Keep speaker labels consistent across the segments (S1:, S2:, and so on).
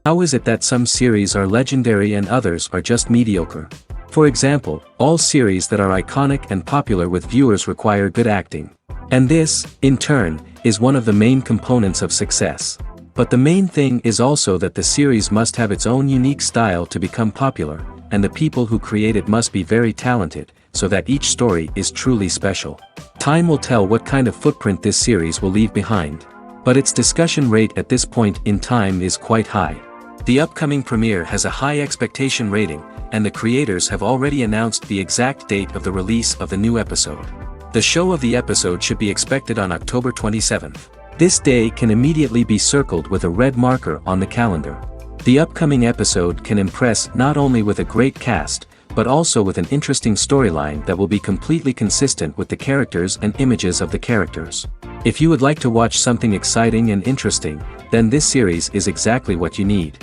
S1: How is it that some series are legendary and others are just mediocre? For example, all series that are iconic and popular with viewers require good acting. And this, in turn, is one of the main components of success. But the main thing is also that the series must have its own unique style to become popular, and the people who create it must be very talented, so that each story is truly special. Time will tell what kind of footprint this series will leave behind. But its discussion rate at this point in time is quite high. The upcoming premiere has a high expectation rating, and the creators have already announced the exact date of the release of the new episode. The show of the episode should be expected on October 27th. This day can immediately be circled with a red marker on the calendar. The upcoming episode can impress not only with a great cast, but also with an interesting storyline that will be completely consistent with the characters and images of the characters. If you would like to watch something exciting and interesting, then this series is exactly what you need.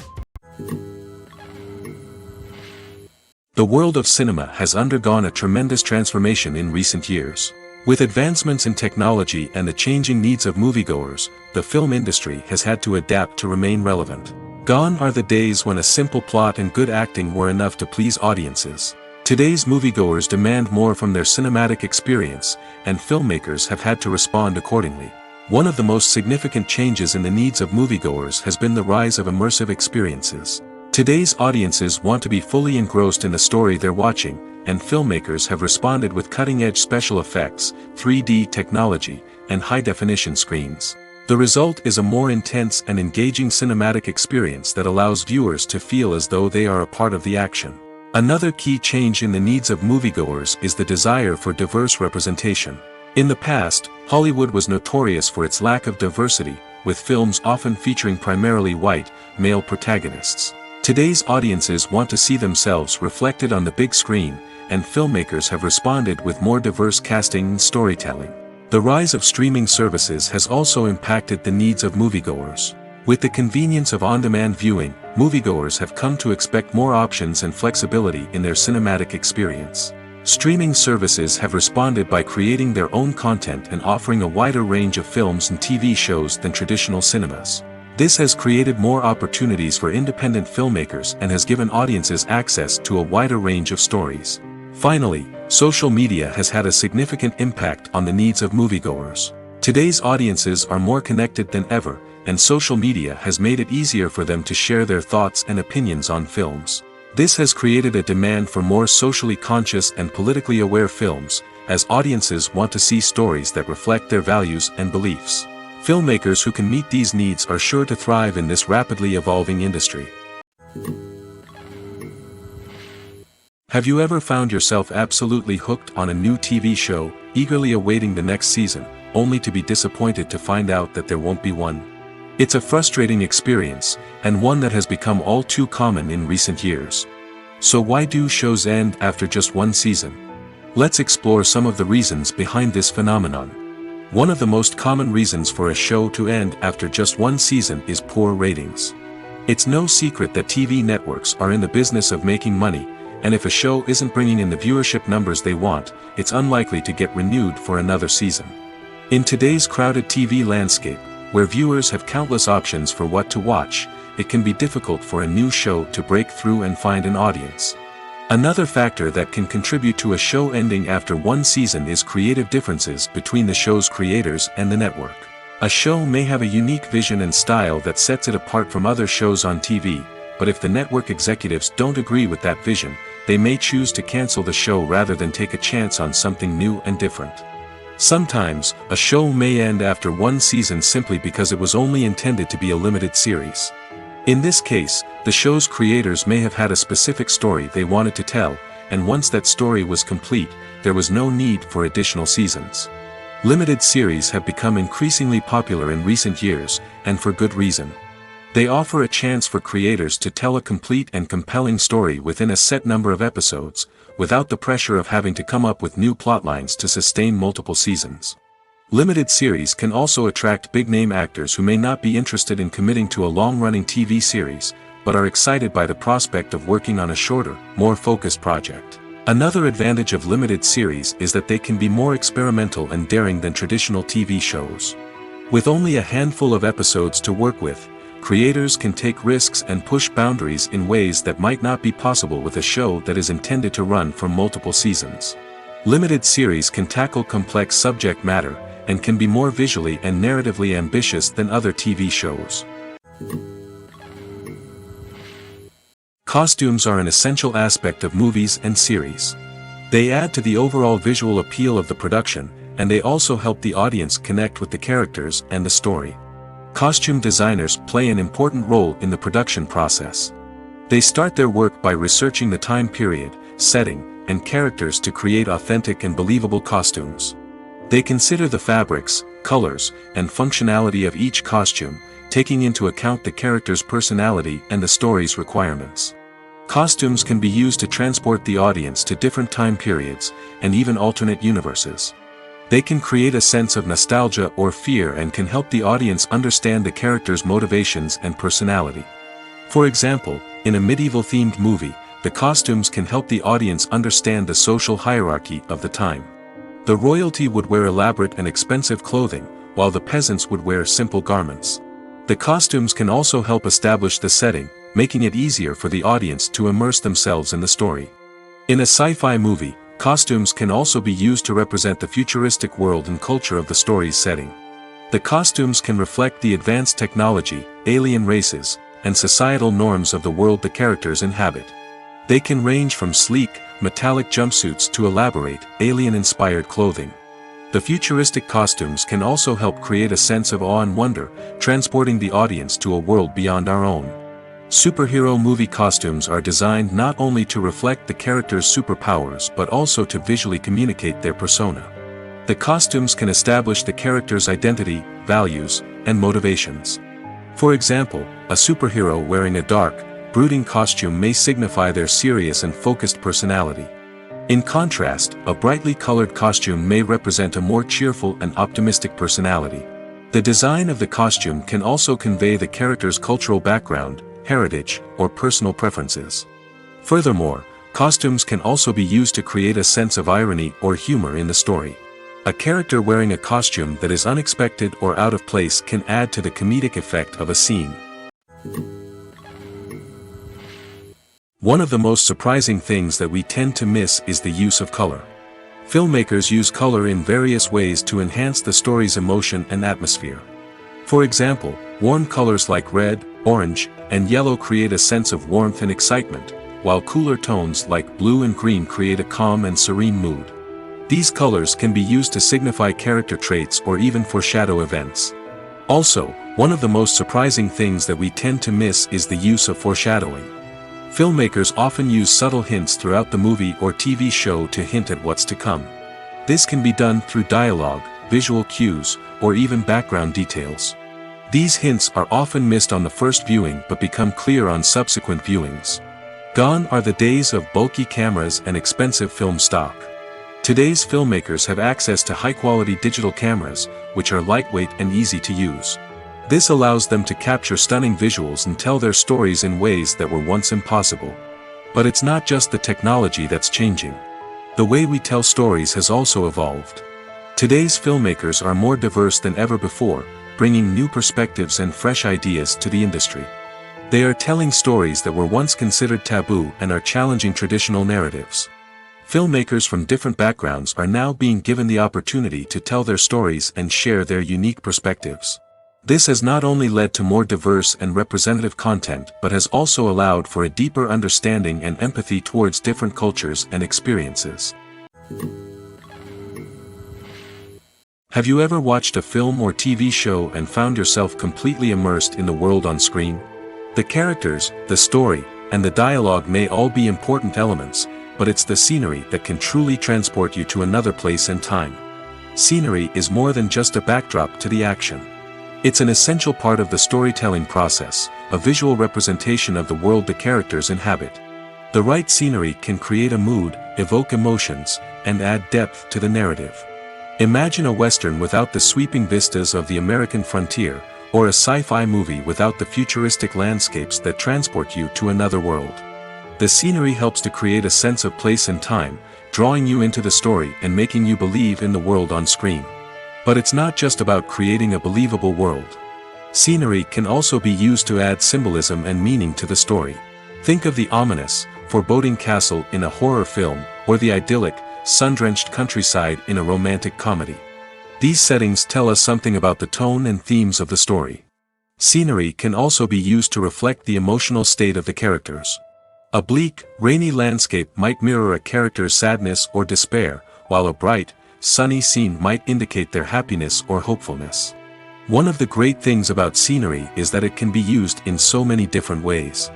S1: The world of cinema has undergone a tremendous transformation in recent years. With advancements in technology and the changing needs of moviegoers, the film industry has had to adapt to remain relevant. Gone are the days when a simple plot and good acting were enough to please audiences. Today's moviegoers demand more from their cinematic experience, and filmmakers have had to respond accordingly. One of the most significant changes in the needs of moviegoers has been the rise of immersive experiences. Today's audiences want to be fully engrossed in the story they're watching, and filmmakers have responded with cutting-edge special effects, 3D technology, and high-definition screens. The result is a more intense and engaging cinematic experience that allows viewers to feel as though they are a part of the action. Another key change in the needs of moviegoers is the desire for diverse representation. In the past, Hollywood was notorious for its lack of diversity, with films often featuring primarily white, male protagonists. Today's audiences want to see themselves reflected on the big screen, and filmmakers have responded with more diverse casting and storytelling. The rise of streaming services has also impacted the needs of moviegoers. With the convenience of on-demand viewing, moviegoers have come to expect more options and flexibility in their cinematic experience. Streaming services have responded by creating their own content and offering a wider range of films and TV shows than traditional cinemas. This has created more opportunities for independent filmmakers and has given audiences access to a wider range of stories. Finally, social media has had a significant impact on the needs of moviegoers. Today's audiences are more connected than ever, and social media has made it easier for them to share their thoughts and opinions on films. This has created a demand for more socially conscious and politically aware films, as audiences want to see stories that reflect their values and beliefs. Filmmakers who can meet these needs are sure to thrive in this rapidly evolving industry. Have you ever found yourself absolutely hooked on a new TV show, eagerly awaiting the next season, only to be disappointed to find out that there won't be one? It's a frustrating experience, and one that has become all too common in recent years. So why do shows end after just one season? Let's explore some of the reasons behind this phenomenon. One of the most common reasons for a show to end after just one season is poor ratings. It's no secret that TV networks are in the business of making money, and if a show isn't bringing in the viewership numbers they want, it's unlikely to get renewed for another season. In today's crowded TV landscape, where viewers have countless options for what to watch, it can be difficult for a new show to break through and find an audience. Another factor that can contribute to a show ending after one season is creative differences between the show's creators and the network. A show may have a unique vision and style that sets it apart from other shows on TV, but if the network executives don't agree with that vision, they may choose to cancel the show rather than take a chance on something new and different. Sometimes, a show may end after one season simply because it was only intended to be a limited series. In this case, the show's creators may have had a specific story they wanted to tell, and once that story was complete, there was no need for additional seasons. Limited series have become increasingly popular in recent years, and for good reason. They offer a chance for creators to tell a complete and compelling story within a set number of episodes, without the pressure of having to come up with new plotlines to sustain multiple seasons. Limited series can also attract big-name actors who may not be interested in committing to a long-running TV series, but are excited by the prospect of working on a shorter, more focused project. Another advantage of limited series is that they can be more experimental and daring than traditional TV shows. With only a handful of episodes to work with, creators can take risks and push boundaries in ways that might not be possible with a show that is intended to run for multiple seasons. Limited series can tackle complex subject matter, and can be more visually and narratively ambitious than other TV shows. Costumes are an essential aspect of movies and series. They add to the overall visual appeal of the production, and they also help the audience connect with the characters and the story. Costume designers play an important role in the production process. They start their work by researching the time period, setting, and characters to create authentic and believable costumes. They consider the fabrics, colors, and functionality of each costume, taking into account the character's personality and the story's requirements. Costumes can be used to transport the audience to different time periods, and even alternate universes. They can create a sense of nostalgia or fear and can help the audience understand the character's motivations and personality. For example, in a medieval-themed movie, the costumes can help the audience understand the social hierarchy of the time. The royalty would wear elaborate and expensive clothing, while the peasants would wear simple garments. The costumes can also help establish the setting, making it easier for the audience to immerse themselves in the story. In a sci-fi movie, costumes can also be used to represent the futuristic world and culture of the story's setting. The costumes can reflect the advanced technology, alien races, and societal norms of the world the characters inhabit. They can range from sleek, metallic jumpsuits to elaborate, alien-inspired clothing. The futuristic costumes can also help create a sense of awe and wonder, transporting the audience to a world beyond our own. Superhero movie costumes are designed not only to reflect the character's superpowers but also to visually communicate their persona. The costumes can establish the character's identity, values, and motivations. For example, a superhero wearing a dark, brooding costume may signify their serious and focused personality. In contrast, a brightly colored costume may represent a more cheerful and optimistic personality. The design of the costume can also convey the character's cultural background, heritage, or personal preferences. Furthermore, costumes can also be used to create a sense of irony or humor in the story. A character wearing a costume that is unexpected or out of place can add to the comedic effect of a scene. One of the most surprising things that we tend to miss is the use of color. Filmmakers use color in various ways to enhance the story's emotion and atmosphere. For example, warm colors like red, orange, and yellow create a sense of warmth and excitement, while cooler tones like blue and green create a calm and serene mood. These colors can be used to signify character traits or even foreshadow events. Also, one of the most surprising things that we tend to miss is the use of foreshadowing. Filmmakers often use subtle hints throughout the movie or TV show to hint at what's to come. This can be done through dialogue, visual cues, or even background details. These hints are often missed on the first viewing but become clear on subsequent viewings. Gone are the days of bulky cameras and expensive film stock. Today's filmmakers have access to high-quality digital cameras, which are lightweight and easy to use. This allows them to capture stunning visuals and tell their stories in ways that were once impossible. But it's not just the technology that's changing. The way we tell stories has also evolved. Today's filmmakers are more diverse than ever before, bringing new perspectives and fresh ideas to the industry. They are telling stories that were once considered taboo and are challenging traditional narratives. Filmmakers from different backgrounds are now being given the opportunity to tell their stories and share their unique perspectives. This has not only led to more diverse and representative content but has also allowed for a deeper understanding and empathy towards different cultures and experiences. Have you ever watched a film or TV show and found yourself completely immersed in the world on screen? The characters, the story, and the dialogue may all be important elements, but it's the scenery that can truly transport you to another place and time. Scenery is more than just a backdrop to the action. It's an essential part of the storytelling process, a visual representation of the world the characters inhabit. The right scenery can create a mood, evoke emotions, and add depth to the narrative. Imagine a Western without the sweeping vistas of the American frontier, or a sci-fi movie without the futuristic landscapes that transport you to another world. The scenery helps to create a sense of place and time, drawing you into the story and making you believe in the world on screen. But it's not just about creating a believable world. Scenery can also be used to add symbolism and meaning to the story. Think of the ominous, foreboding castle in a horror film, or the idyllic, sun-drenched countryside in a romantic comedy. These settings tell us something about the tone and themes of the story. Scenery can also be used to reflect the emotional state of the characters. A bleak, rainy landscape might mirror a character's sadness or despair, while a bright, sunny scene might indicate their happiness or hopefulness. One of the great things about scenery is that it can be used in so many different ways.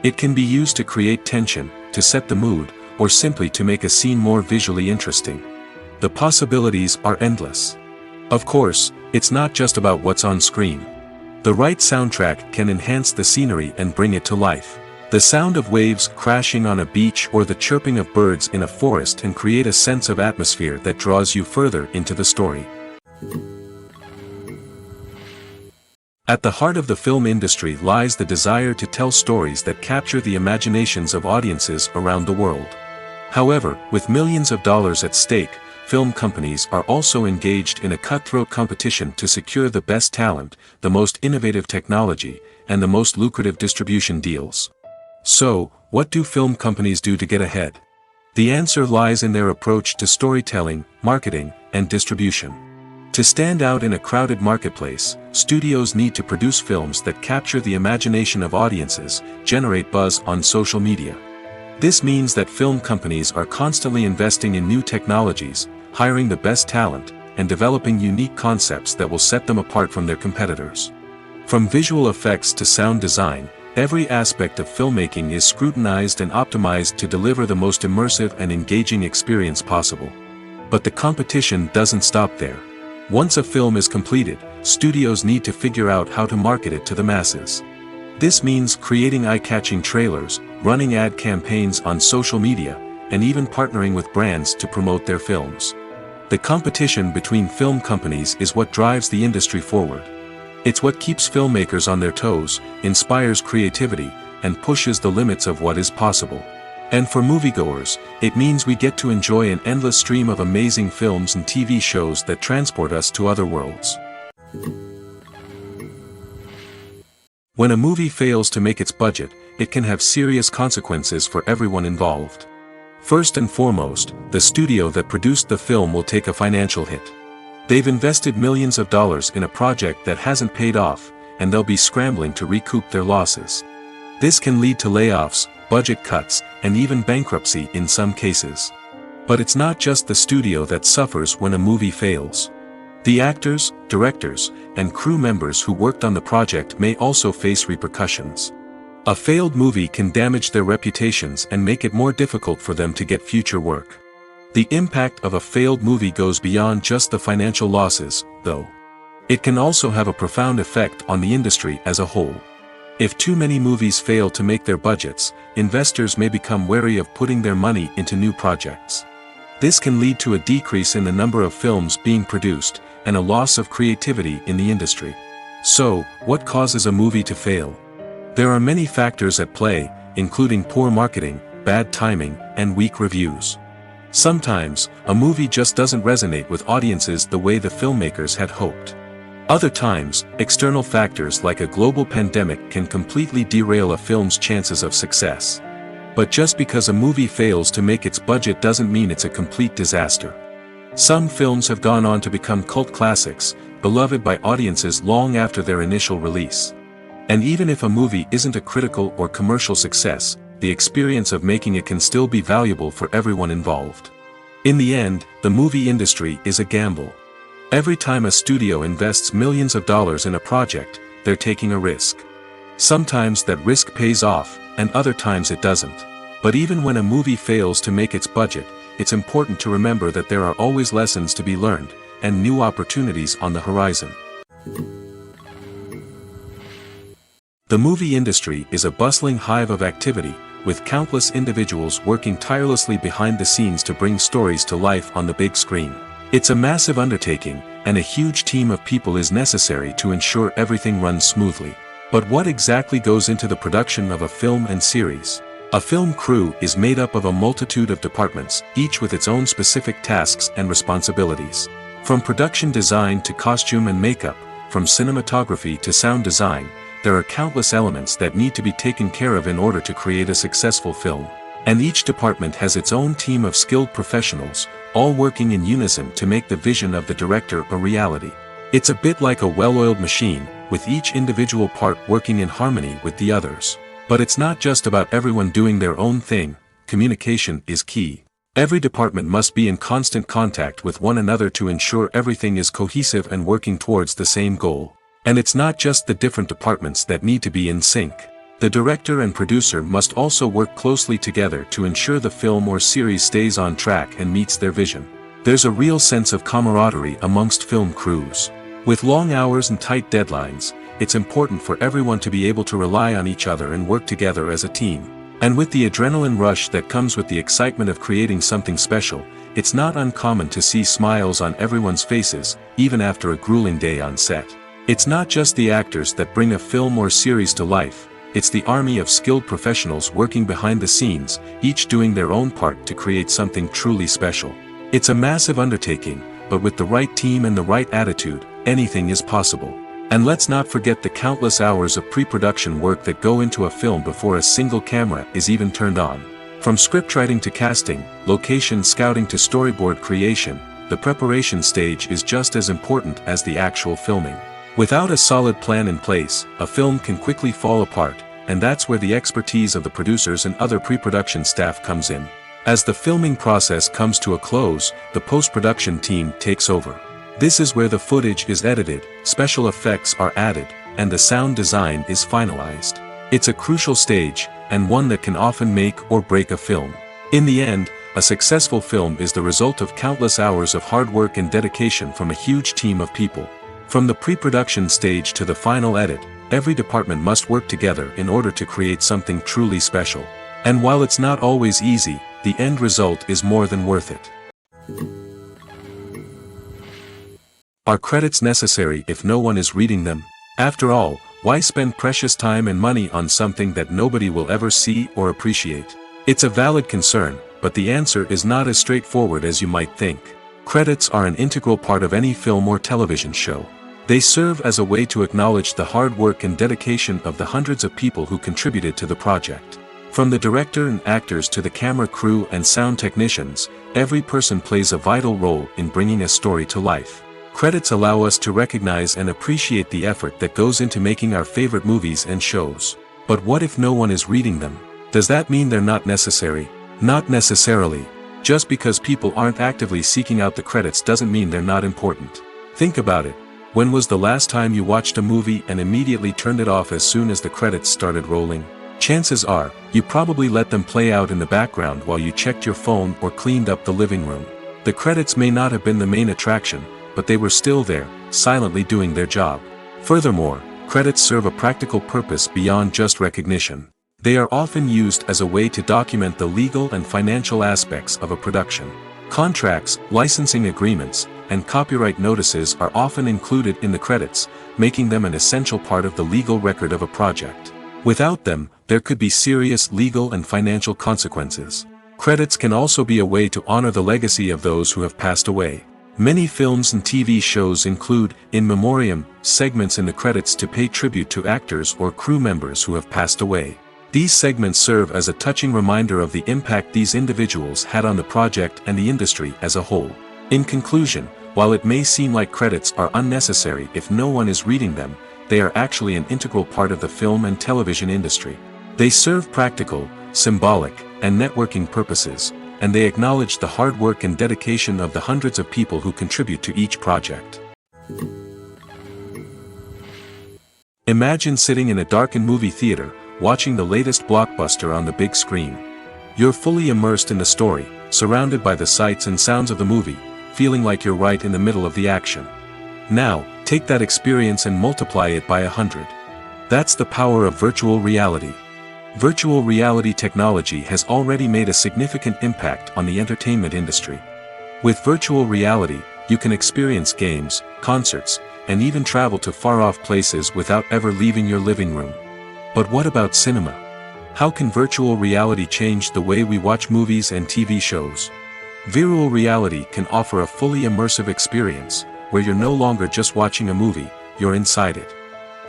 S1: It can be used to create tension, to set the mood, or simply to make a scene more visually interesting. The possibilities are endless. Of course, it's not just about what's on screen. The right soundtrack can enhance the scenery and bring it to life. The sound of waves crashing on a beach or the chirping of birds in a forest can create a sense of atmosphere that draws you further into the story. At the heart of the film industry lies the desire to tell stories that capture the imaginations of audiences around the world. However, with millions of dollars at stake, film companies are also engaged in a cutthroat competition to secure the best talent, the most innovative technology, and the most lucrative distribution deals. So, what do film companies do to get ahead? The answer lies in their approach to storytelling, marketing, and distribution. To stand out in a crowded marketplace, studios need to produce films that capture the imagination of audiences, generate buzz on social media. This means that film companies are constantly investing in new technologies, hiring the best talent, and developing unique concepts that will set them apart from their competitors. From visual effects to sound design, every aspect of filmmaking is scrutinized and optimized to deliver the most immersive and engaging experience possible. But the competition doesn't stop there. Once a film is completed, studios need to figure out how to market it to the masses. This means creating eye-catching trailers, running ad campaigns on social media, and even partnering with brands to promote their films. The competition between film companies is what drives the industry forward. It's what keeps filmmakers on their toes, inspires creativity, and pushes the limits of what is possible. And for moviegoers, it means we get to enjoy an endless stream of amazing films and TV shows that transport us to other worlds. When a movie fails to make its budget, it can have serious consequences for everyone involved. First and foremost, the studio that produced the film will take a financial hit. They've invested millions of dollars in a project that hasn't paid off, and they'll be scrambling to recoup their losses. This can lead to layoffs, budget cuts, and even bankruptcy in some cases. But it's not just the studio that suffers when a movie fails. The actors, directors, and crew members who worked on the project may also face repercussions. A failed movie can damage their reputations and make it more difficult for them to get future work. The impact of a failed movie goes beyond just the financial losses, though. It can also have a profound effect on the industry as a whole. If too many movies fail to make their budgets, investors may become wary of putting their money into new projects. This can lead to a decrease in the number of films being produced, and a loss of creativity in the industry. So, what causes a movie to fail? There are many factors at play, including poor marketing, bad timing, and weak reviews. Sometimes, a movie just doesn't resonate with audiences the way the filmmakers had hoped. Other times, external factors like a global pandemic can completely derail a film's chances of success. But just because a movie fails to make its budget doesn't mean it's a complete disaster. Some films have gone on to become cult classics, beloved by audiences long after their initial release. And even if a movie isn't a critical or commercial success, the experience of making it can still be valuable for everyone involved. In the end, the movie industry is a gamble. Every time a studio invests millions of dollars in a project, they're taking a risk. Sometimes that risk pays off, and other times it doesn't. But even when a movie fails to make its budget, it's important to remember that there are always lessons to be learned, and new opportunities on the horizon. The movie industry is a bustling hive of activity, with countless individuals working tirelessly behind the scenes to bring stories to life on the big screen. It's a massive undertaking, and a huge team of people is necessary to ensure everything runs smoothly. But what exactly goes into the production of a film and series? A film crew is made up of a multitude of departments, each with its own specific tasks and responsibilities. From production design to costume and makeup, from cinematography to sound design, there are countless elements that need to be taken care of in order to create a successful film. And each department has its own team of skilled professionals, all working in unison to make the vision of the director a reality. It's a bit like a well-oiled machine, with each individual part working in harmony with the others. But it's not just about everyone doing their own thing. Communication is key. Every department must be in constant contact with one another to ensure everything is cohesive and working towards the same goal. And it's not just the different departments that need to be in sync. The director and producer must also work closely together to ensure the film or series stays on track and meets their vision. There's a real sense of camaraderie amongst film crews. With long hours and tight deadlines, it's important for everyone to be able to rely on each other and work together as a team. And with the adrenaline rush that comes with the excitement of creating something special, it's not uncommon to see smiles on everyone's faces, even after a grueling day on set. It's not just the actors that bring a film or series to life, it's the army of skilled professionals working behind the scenes, each doing their own part to create something truly special. It's a massive undertaking, but with the right team and the right attitude, anything is possible. And let's not forget the countless hours of pre-production work that go into a film before a single camera is even turned on. From scriptwriting to casting, location scouting to storyboard creation, the preparation stage is just as important as the actual filming. Without a solid plan in place, a film can quickly fall apart, and that's where the expertise of the producers and other pre-production staff comes in. As the filming process comes to a close, the post-production team takes over. This is where the footage is edited, special effects are added, and the sound design is finalized. It's a crucial stage, and one that can often make or break a film. In the end, a successful film is the result of countless hours of hard work and dedication from a huge team of people. From the pre-production stage to the final edit, every department must work together in order to create something truly special. And while it's not always easy, the end result is more than worth it. Are credits necessary if no one is reading them? After all, why spend precious time and money on something that nobody will ever see or appreciate? It's a valid concern, but the answer is not as straightforward as you might think. Credits are an integral part of any film or television show. They serve as a way to acknowledge the hard work and dedication of the hundreds of people who contributed to the project. From the director and actors to the camera crew and sound technicians, every person plays a vital role in bringing a story to life. Credits allow us to recognize and appreciate the effort that goes into making our favorite movies and shows. But what if no one is reading them? Does that mean they're not necessary? Not necessarily. Just because people aren't actively seeking out the credits doesn't mean they're not important. Think about it. When was the last time you watched a movie and immediately turned it off as soon as the credits started rolling? Chances are, you probably let them play out in the background while you checked your phone or cleaned up the living room. The credits may not have been the main attraction, but they were still there, silently doing their job. Furthermore, credits serve a practical purpose beyond just recognition. They are often used as a way to document the legal and financial aspects of a production. Contracts, licensing agreements, and copyright notices are often included in the credits, making them an essential part of the legal record of a project. Without them, there could be serious legal and financial consequences. Credits can also be a way to honor the legacy of those who have passed away. Many films and TV shows include, in memoriam, segments in the credits to pay tribute to actors or crew members who have passed away. These segments serve as a touching reminder of the impact these individuals had on the project and the industry as a whole. In conclusion, while it may seem like credits are unnecessary if no one is reading them, they are actually an integral part of the film and television industry. They serve practical, symbolic, and networking purposes, and they acknowledge the hard work and dedication of the hundreds of people who contribute to each project. Imagine sitting in a darkened movie theater, watching the latest blockbuster on the big screen. You're fully immersed in the story, surrounded by the sights and sounds of the movie, feeling like you're right in the middle of the action. Now, take that experience and multiply it by 100. That's the power of virtual reality. Virtual reality technology has already made a significant impact on the entertainment industry. With virtual reality, you can experience games, concerts, and even travel to far-off places without ever leaving your living room. But what about cinema? How can virtual reality change the way we watch movies and TV shows? Virtual reality can offer a fully immersive experience, where you're no longer just watching a movie, you're inside it.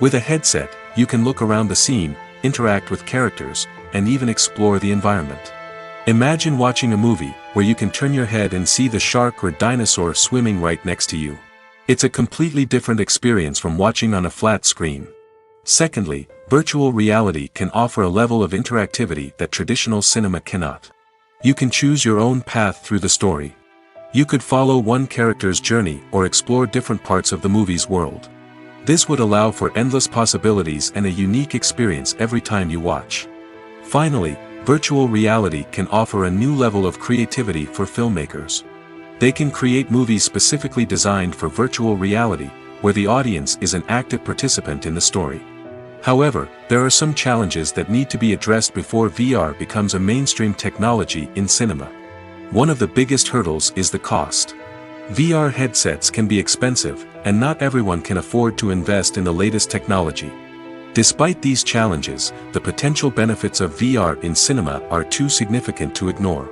S1: With a headset, you can look around the scene, interact with characters, and even explore the environment. Imagine watching a movie where you can turn your head and see the shark or dinosaur swimming right next to you. It's a completely different experience from watching on a flat screen. Secondly, virtual reality can offer a level of interactivity that traditional cinema cannot. You can choose your own path through the story. You could follow one character's journey or explore different parts of the movie's world. This would allow for endless possibilities and a unique experience every time you watch. Finally, virtual reality can offer a new level of creativity for filmmakers. They can create movies specifically designed for virtual reality, where the audience is an active participant in the story. However, there are some challenges that need to be addressed before VR becomes a mainstream technology in cinema. One of the biggest hurdles is the cost. VR headsets can be expensive, and not everyone can afford to invest in the latest technology. Despite these challenges, the potential benefits of VR in cinema are too significant to ignore.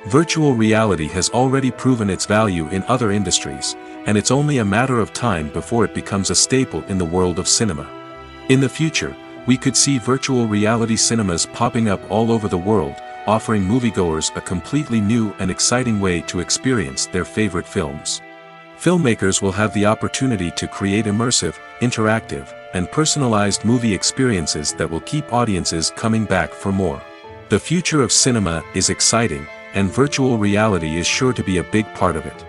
S1: Virtual reality has already proven its value in other industries, and it's only a matter of time before it becomes a staple in the world of cinema. In the future, we could see virtual reality cinemas popping up all over the world, offering moviegoers a completely new and exciting way to experience their favorite films. Filmmakers will have the opportunity to create immersive, interactive, and personalized movie experiences that will keep audiences coming back for more. The future of cinema is exciting, and virtual reality is sure to be a big part of it.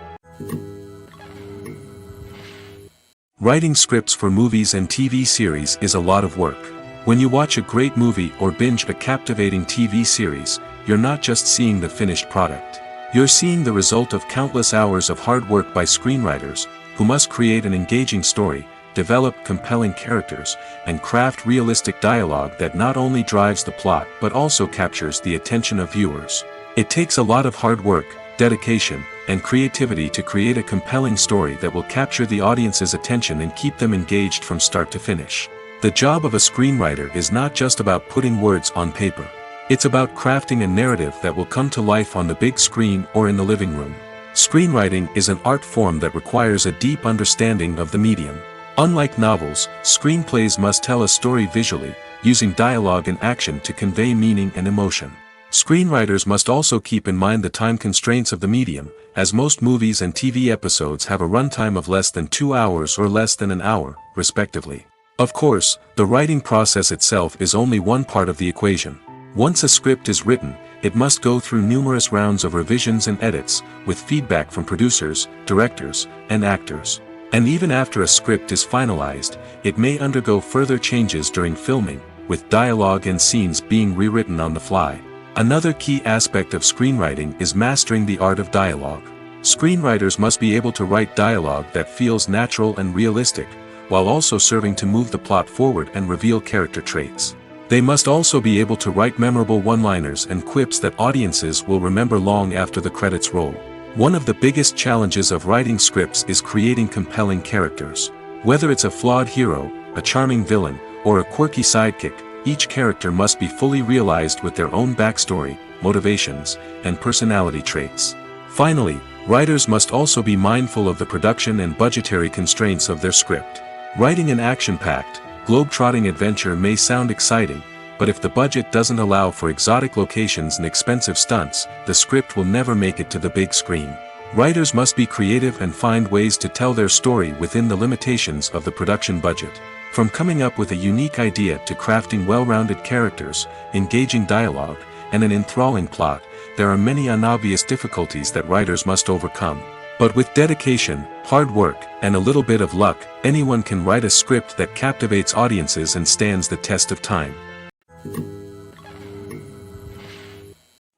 S1: Writing scripts for movies and TV series is a lot of work. When you watch a great movie or binge a captivating TV series, you're not just seeing the finished product. You're seeing the result of countless hours of hard work by screenwriters, who must create an engaging story, develop compelling characters, and craft realistic dialogue that not only drives the plot but also captures the attention of viewers. It takes a lot of hard work, dedication, and creativity to create a compelling story that will capture the audience's attention and keep them engaged from start to finish. The job of a screenwriter is not just about putting words on paper. It's about crafting a narrative that will come to life on the big screen or in the living room. Screenwriting is an art form that requires a deep understanding of the medium. Unlike novels, screenplays must tell a story visually, using dialogue and action to convey meaning and emotion. Screenwriters must also keep in mind the time constraints of the medium, as most movies and TV episodes have a runtime of less than 2 hours or less than an hour, respectively. Of course, the writing process itself is only one part of the equation. Once a script is written, it must go through numerous rounds of revisions and edits, with feedback from producers, directors, and actors. And even after a script is finalized, it may undergo further changes during filming, with dialogue and scenes being rewritten on the fly. Another key aspect of screenwriting is mastering the art of dialogue. Screenwriters must be able to write dialogue that feels natural and realistic, while also serving to move the plot forward and reveal character traits. They must also be able to write memorable one-liners and quips that audiences will remember long after the credits roll. One of the biggest challenges of writing scripts is creating compelling characters. Whether it's a flawed hero, a charming villain, or a quirky sidekick, each character must be fully realized with their own backstory, motivations, and personality traits. Finally, writers must also be mindful of the production and budgetary constraints of their script. Writing an action-packed, globe-trotting adventure may sound exciting, but if the budget doesn't allow for exotic locations and expensive stunts, the script will never make it to the big screen. Writers must be creative and find ways to tell their story within the limitations of the production budget. From coming up with a unique idea to crafting well-rounded characters, engaging dialogue, and an enthralling plot, there are many unobvious difficulties that writers must overcome. But with dedication, hard work, and a little bit of luck, anyone can write a script that captivates audiences and stands the test of time.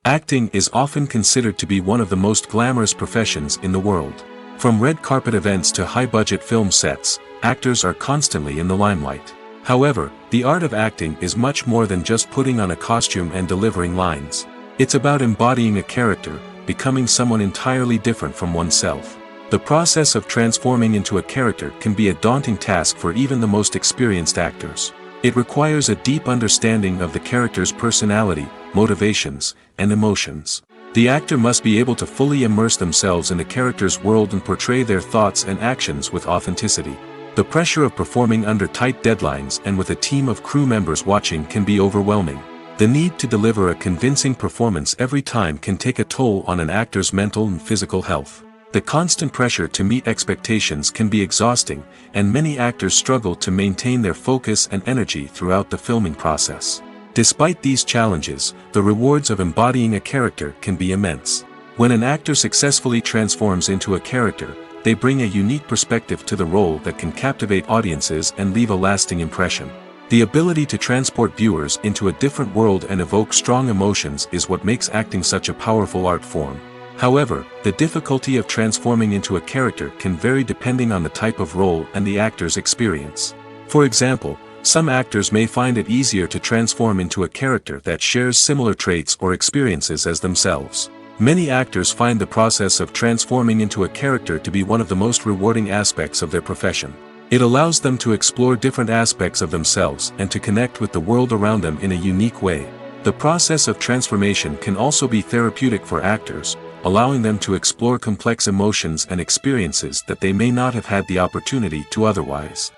S1: Acting is often considered to be one of the most glamorous professions in the world. From red carpet events to high-budget film sets, actors are constantly in the limelight. However, the art of acting is much more than just putting on a costume and delivering lines. It's about embodying a character, becoming someone entirely different from oneself. The process of transforming into a character can be a daunting task for even the most experienced actors. It requires a deep understanding of the character's personality, motivations, and emotions. The actor must be able to fully immerse themselves in the character's world and portray their thoughts and actions with authenticity. The pressure of performing under tight deadlines and with a team of crew members watching can be overwhelming. The need to deliver a convincing performance every time can take a toll on an actor's mental and physical health. The constant pressure to meet expectations can be exhausting, and many actors struggle to maintain their focus and energy throughout the filming process. Despite these challenges, the rewards of embodying a character can be immense. When an actor successfully transforms into a character, they bring a unique perspective to the role that can captivate audiences and leave a lasting impression. The ability to transport viewers into a different world and evoke strong emotions is what makes acting such a powerful art form. However, the difficulty of transforming into a character can vary depending on the type of role and the actor's experience. For example, some actors may find it easier to transform into a character that shares similar traits or experiences as themselves. Many actors find the process of transforming into a character to be one of the most rewarding aspects of their profession. It allows them to explore different aspects of themselves and to connect with the world around them in a unique way. The process of transformation can also be therapeutic for actors, allowing them to explore complex emotions and experiences that they may not have had the opportunity to otherwise.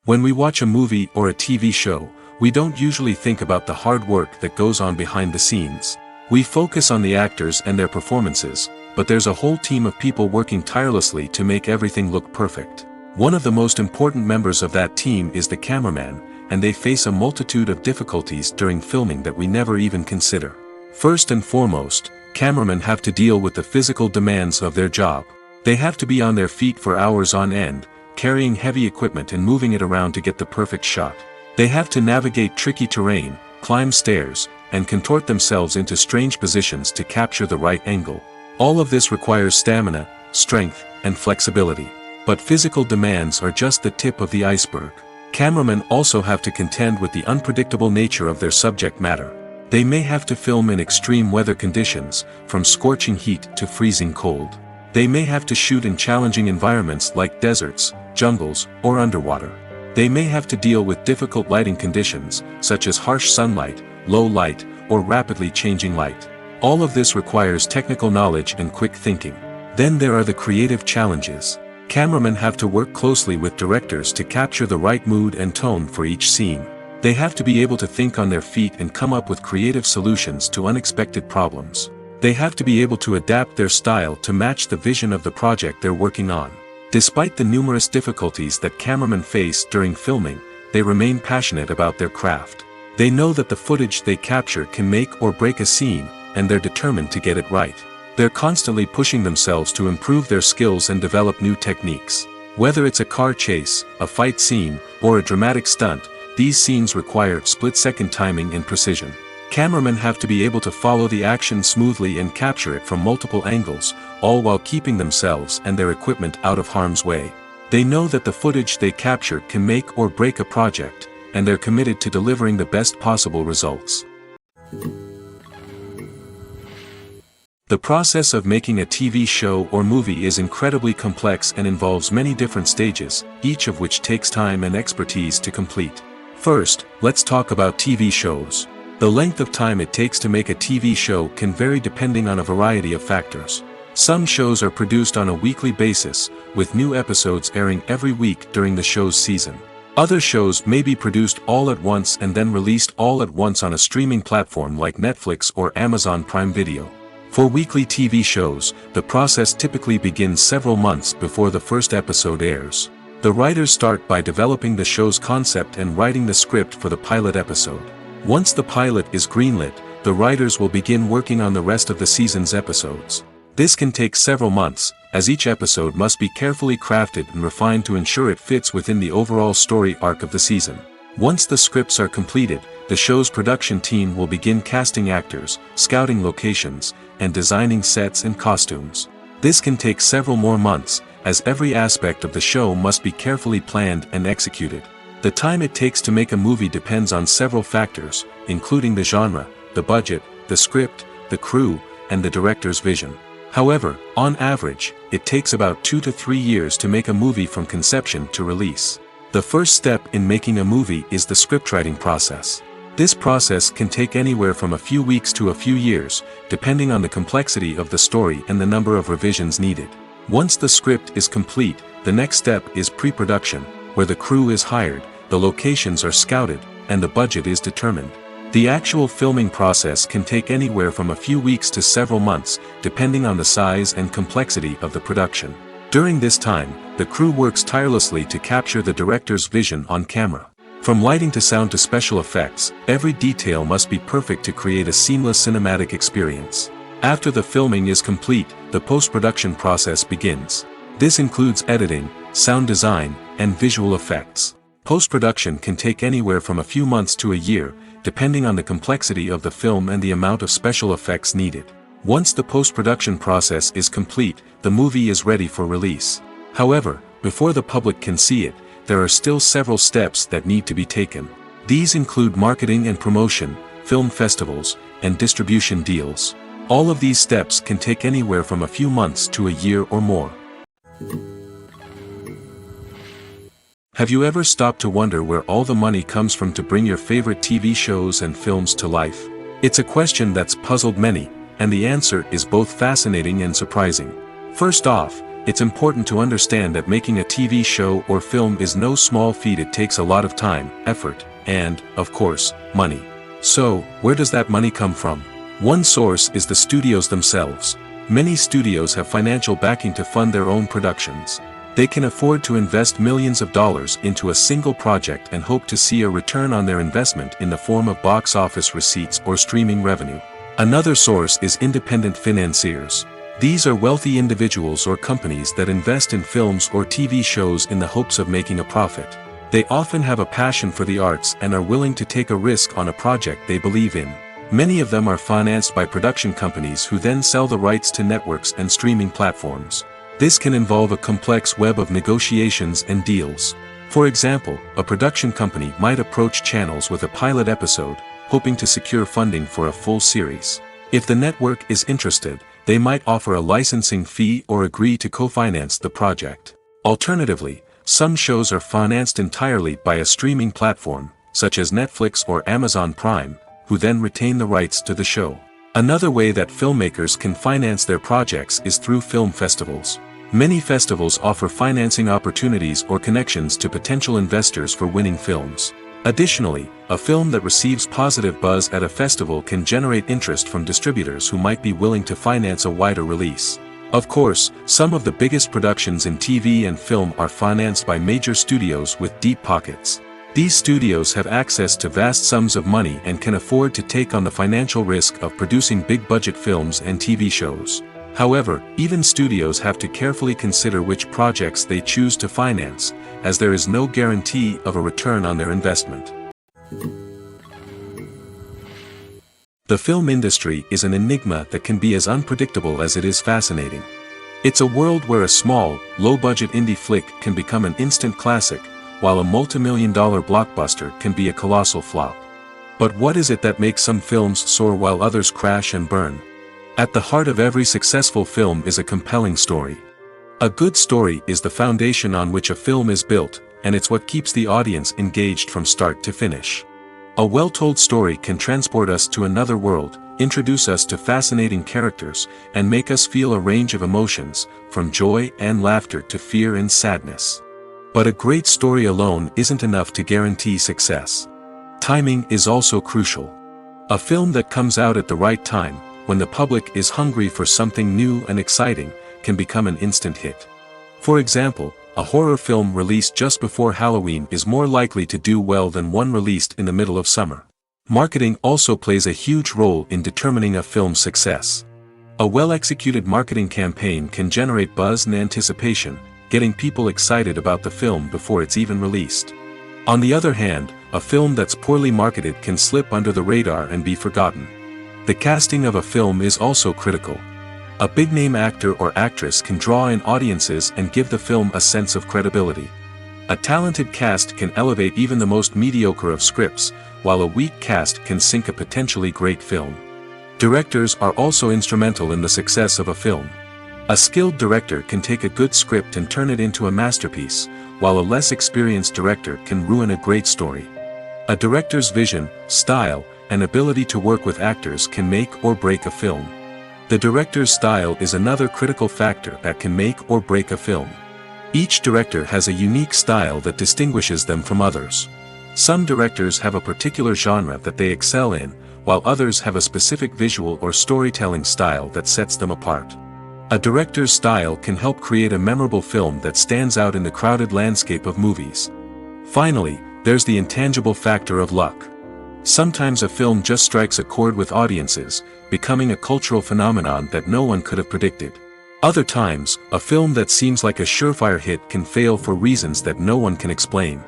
S1: When we watch a movie or a TV show, we don't usually think about the hard work that goes on behind the scenes. We focus on the actors and their performances, but there's a whole team of people working tirelessly to make everything look perfect. One of the most important members of that team is the cameraman, and they face a multitude of difficulties during filming that we never even consider. First and foremost, cameramen have to deal with the physical demands of their job. They have to be on their feet for hours on end, carrying heavy equipment and moving it around to get the perfect shot. They have to navigate tricky terrain, climb stairs, and contort themselves into strange positions to capture the right angle. All of this requires stamina, strength, and flexibility. But physical demands are just the tip of the iceberg. Cameramen also have to contend with the unpredictable nature of their subject matter. They may have to film in extreme weather conditions, from scorching heat to freezing cold. They may have to shoot in challenging environments like deserts, jungles, or underwater. They may have to deal with difficult lighting conditions, such as harsh sunlight, low light, or rapidly changing light. All of this requires technical knowledge and quick thinking. Then there are the creative challenges. Cameramen have to work closely with directors to capture the right mood and tone for each scene. They have to be able to think on their feet and come up with creative solutions to unexpected problems. They have to be able to adapt their style to match the vision of the project they're working on. Despite the numerous difficulties that cameramen face during filming, they remain passionate about their craft. They know that the footage they capture can make or break a scene, and they're determined to get it right. They're constantly pushing themselves to improve their skills and develop new techniques. Whether it's a car chase, a fight scene, or a dramatic stunt, these scenes require split-second timing and precision. Cameramen have to be able to follow the action smoothly and capture it from multiple angles, all while keeping themselves and their equipment out of harm's way. They know that the footage they capture can make or break a project, and they're committed to delivering the best possible results. The process of making a TV show or movie is incredibly complex and involves many different stages, each of which takes time and expertise to complete. First, let's talk about TV shows. The length of time it takes to make a TV show can vary depending on a variety of factors. Some shows are produced on a weekly basis, with new episodes airing every week during the show's season. Other shows may be produced all at once and then released all at once on a streaming platform like Netflix or Amazon Prime Video. For weekly TV shows, the process typically begins several months before the first episode airs. The writers start by developing the show's concept and writing the script for the pilot episode. Once the pilot is greenlit, the writers will begin working on the rest of the season's episodes. This can take several months, as each episode must be carefully crafted and refined to ensure it fits within the overall story arc of the season. Once the scripts are completed, the show's production team will begin casting actors, scouting locations, and designing sets and costumes. This can take several more months, as every aspect of the show must be carefully planned and executed. The time it takes to make a movie depends on several factors, including the genre, the budget, the script, the crew, and the director's vision. However, on average, it takes about 2 to 3 years to make a movie from conception to release. The first step in making a movie is the scriptwriting process. This process can take anywhere from a few weeks to a few years, depending on the complexity of the story and the number of revisions needed. Once the script is complete, the next step is pre-production, where the crew is hired, the locations are scouted, and the budget is determined. The actual filming process can take anywhere from a few weeks to several months, depending on the size and complexity of the production. During this time, the crew works tirelessly to capture the director's vision on camera. From lighting to sound to special effects, every detail must be perfect to create a seamless cinematic experience. After the filming is complete, the post-production process begins. This includes editing, sound design, and visual effects. Post-production can take anywhere from a few months to a year, depending on the complexity of the film and the amount of special effects needed. Once the post-production process is complete, the movie is ready for release. However, before the public can see it, there are still several steps that need to be taken. These include marketing and promotion, film festivals, and distribution deals. All of these steps can take anywhere from a few months to a year or more. Have you ever stopped to wonder where all the money comes from to bring your favorite TV shows and films to life? It's a question that's puzzled many, and the answer is both fascinating and surprising. First off, it's important to understand that making a TV show or film is no small feat. It takes a lot of time, effort, and, of course, money. So, where does that money come from? One source is the studios themselves. Many studios have financial backing to fund their own productions. They can afford to invest millions of dollars into a single project and hope to see a return on their investment in the form of box office receipts or streaming revenue. Another source is independent financiers. These are wealthy individuals or companies that invest in films or TV shows in the hopes of making a profit. They often have a passion for the arts and are willing to take a risk on a project they believe in. Many of them are financed by production companies who then sell the rights to networks and streaming platforms. This can involve a complex web of negotiations and deals. For example, a production company might approach channels with a pilot episode, hoping to secure funding for a full series. If the network is interested, they might offer a licensing fee or agree to co-finance the project. Alternatively, some shows are financed entirely by a streaming platform, such as Netflix or Amazon Prime, who then retain the rights to the show. Another way that filmmakers can finance their projects is through film festivals. Many festivals offer financing opportunities or connections to potential investors for winning films. Additionally, a film that receives positive buzz at a festival can generate interest from distributors who might be willing to finance a wider release. Of course, some of the biggest productions in TV and film are financed by major studios with deep pockets. These studios have access to vast sums of money and can afford to take on the financial risk of producing big-budget films and TV shows. However, even studios have to carefully consider which projects they choose to finance, as there is no guarantee of a return on their investment. The film industry is an enigma that can be as unpredictable as it is fascinating. It's a world where a small, low-budget indie flick can become an instant classic, while a multi-million-dollar blockbuster can be a colossal flop. But what is it that makes some films soar while others crash and burn? At the heart of every successful film is a compelling story. A good story is the foundation on which a film is built, and it's what keeps the audience engaged from start to finish. A well-told story can transport us to another world, introduce us to fascinating characters, and make us feel a range of emotions, from joy and laughter to fear and sadness. But a great story alone isn't enough to guarantee success. Timing is also crucial. A film that comes out at the right time, when the public is hungry for something new and exciting, can become an instant hit. For example, a horror film released just before Halloween is more likely to do well than one released in the middle of summer. Marketing also plays a huge role in determining a film's success. A well-executed marketing campaign can generate buzz and anticipation, getting people excited about the film before it's even released. On the other hand, a film that's poorly marketed can slip under the radar and be forgotten. The casting of a film is also critical. A big-name actor or actress can draw in audiences and give the film a sense of credibility. A talented cast can elevate even the most mediocre of scripts, while a weak cast can sink a potentially great film. Directors are also instrumental in the success of a film. A skilled director can take a good script and turn it into a masterpiece, while a less experienced director can ruin a great story. A director's vision, style, and ability to work with actors can make or break a film. The director's style is another critical factor that can make or break a film. Each director has a unique style that distinguishes them from others. Some directors have a particular genre that they excel in, while others have a specific visual or storytelling style that sets them apart. A director's style can help create a memorable film that stands out in the crowded landscape of movies. Finally, there's the intangible factor of luck. Sometimes a film just strikes a chord with audiences, becoming a cultural phenomenon that no one could have predicted. Other times, a film that seems like a surefire hit can fail for reasons that no one can explain.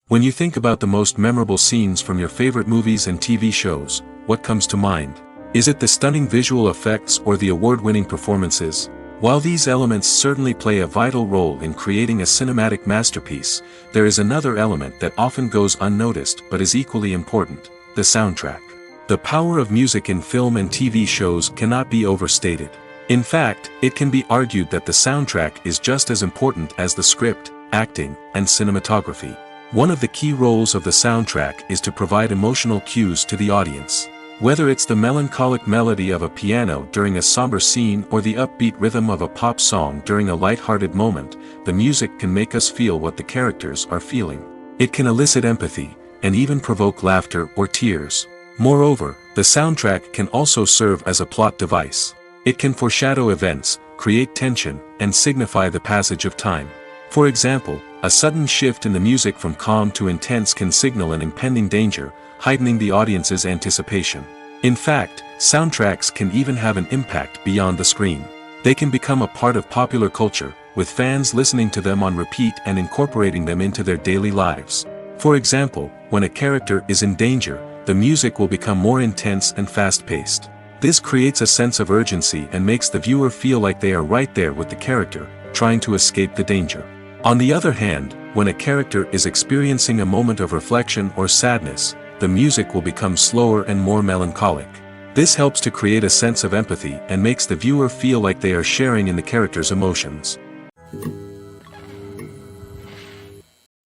S1: When you think about the most memorable scenes from your favorite movies and TV shows, what comes to mind? Is it the stunning visual effects or the award-winning performances? While these elements certainly play a vital role in creating a cinematic masterpiece, there is another element that often goes unnoticed but is equally important: the soundtrack. The power of music in film and TV shows cannot be overstated. In fact, it can be argued that the soundtrack is just as important as the script, acting, and cinematography. One of the key roles of the soundtrack is to provide emotional cues to the audience. Whether it's the melancholic melody of a piano during a somber scene or the upbeat rhythm of a pop song during a light-hearted moment, the music can make us feel what the characters are feeling. It can elicit empathy, and even provoke laughter or tears. Moreover, the soundtrack can also serve as a plot device. It can foreshadow events, create tension, and signify the passage of time. For example, a sudden shift in the music from calm to intense can signal an impending danger, heightening the audience's anticipation. In fact, soundtracks can even have an impact beyond the screen. They can become a part of popular culture, with fans listening to them on repeat and incorporating them into their daily lives. For example, when a character is in danger, the music will become more intense and fast-paced. This creates a sense of urgency and makes the viewer feel like they are right there with the character, trying to escape the danger. On the other hand, when a character is experiencing a moment of reflection or sadness, the music will become slower and more melancholic. This helps to create a sense of empathy and makes the viewer feel like they are sharing in the character's emotions.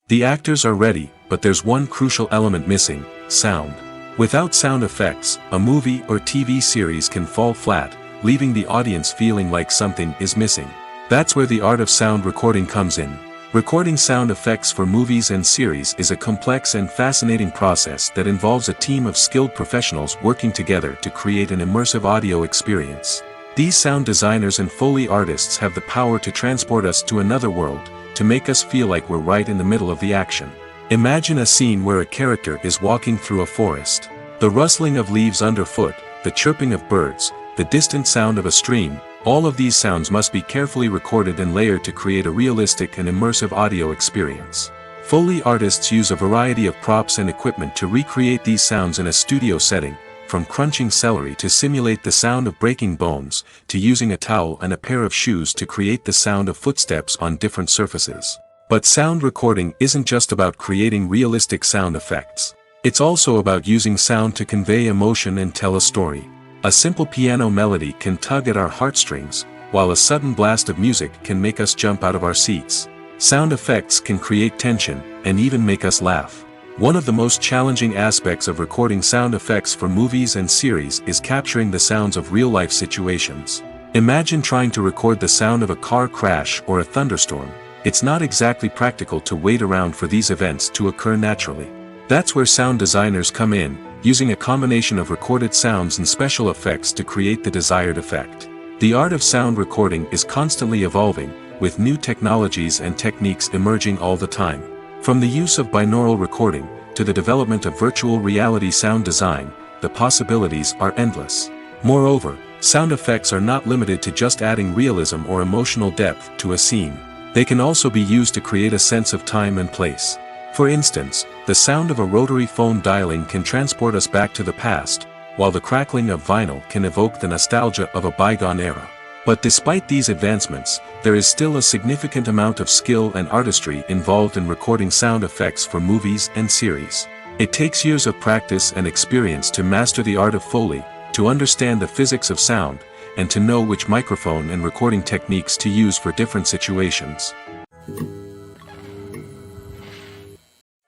S1: The actors are ready, but there's one crucial element missing: sound. Without sound effects, a movie or TV series can fall flat, leaving the audience feeling like something is missing. That's where the art of sound recording comes in. Recording sound effects for movies and series is a complex and fascinating process that involves a team of skilled professionals working together to create an immersive audio experience. These sound designers and Foley artists have the power to transport us to another world, to make us feel like we're right in the middle of the action. Imagine a scene where a character is walking through a forest. The rustling of leaves underfoot, the chirping of birds, the distant sound of a stream, all of these sounds must be carefully recorded and layered to create a realistic and immersive audio experience. Foley artists use a variety of props and equipment to recreate these sounds in a studio setting, from crunching celery to simulate the sound of breaking bones, to using a towel and a pair of shoes to create the sound of footsteps on different surfaces. But sound recording isn't just about creating realistic sound effects. It's also about using sound to convey emotion and tell a story. A simple piano melody can tug at our heartstrings, while a sudden blast of music can make us jump out of our seats. Sound effects can create tension, and even make us laugh. One of the most challenging aspects of recording sound effects for movies and series is capturing the sounds of real-life situations. Imagine trying to record the sound of a car crash or a thunderstorm. It's not exactly practical to wait around for these events to occur naturally. That's where sound designers come in, using a combination of recorded sounds and special effects to create the desired effect. The art of sound recording is constantly evolving, with new technologies and techniques emerging all the time. From the use of binaural recording, to the development of virtual reality sound design, the possibilities are endless. Moreover, sound effects are not limited to just adding realism or emotional depth to a scene. They can also be used to create a sense of time and place. For instance, the sound of a rotary phone dialing can transport us back to the past, while the crackling of vinyl can evoke the nostalgia of a bygone era. But despite these advancements, there is still a significant amount of skill and artistry involved in recording sound effects for movies and series. It takes years of practice and experience to master the art of Foley, to understand the physics of sound, and to know which microphone and recording techniques to use for different situations.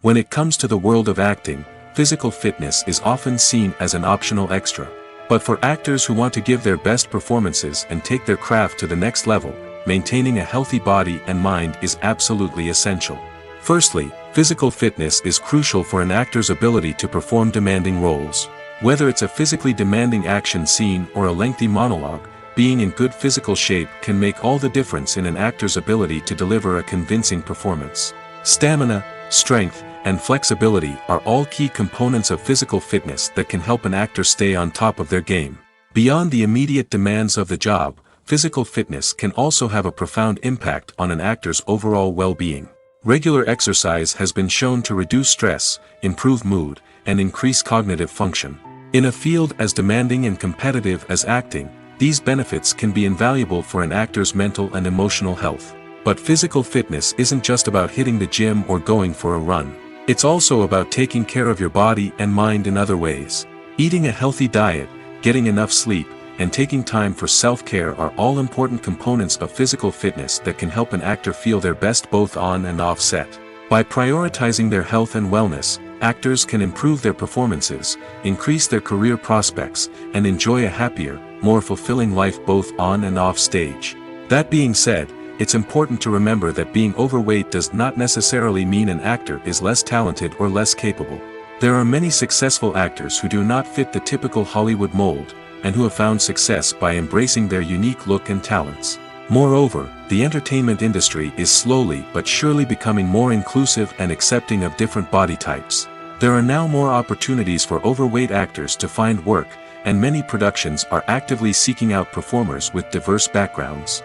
S1: When it comes to the world of acting, physical fitness is often seen as an optional extra. But for actors who want to give their best performances and take their craft to the next level, maintaining a healthy body and mind is absolutely essential. Firstly, physical fitness is crucial for an actor's ability to perform demanding roles. Whether it's a physically demanding action scene or a lengthy monologue, being in good physical shape can make all the difference in an actor's ability to deliver a convincing performance. Stamina, strength, and flexibility are all key components of physical fitness that can help an actor stay on top of their game. Beyond the immediate demands of the job, physical fitness can also have a profound impact on an actor's overall well-being. Regular exercise has been shown to reduce stress, improve mood, and increase cognitive function. In a field as demanding and competitive as acting, these benefits can be invaluable for an actor's mental and emotional health. But physical fitness isn't just about hitting the gym or going for a run. It's also about taking care of your body and mind in other ways. Eating a healthy diet, getting enough sleep, and taking time for self-care are all important components of physical fitness that can help an actor feel their best both on and off set. By prioritizing their health and wellness, actors can improve their performances, increase their career prospects, and enjoy a happier, more fulfilling life both on and off stage. That being said, it's important to remember that being overweight does not necessarily mean an actor is less talented or less capable. There are many successful actors who do not fit the typical Hollywood mold, and who have found success by embracing their unique look and talents. Moreover, the entertainment industry is slowly but surely becoming more inclusive and accepting of different body types. There are now more opportunities for overweight actors to find work, and many productions are actively seeking out performers with diverse backgrounds.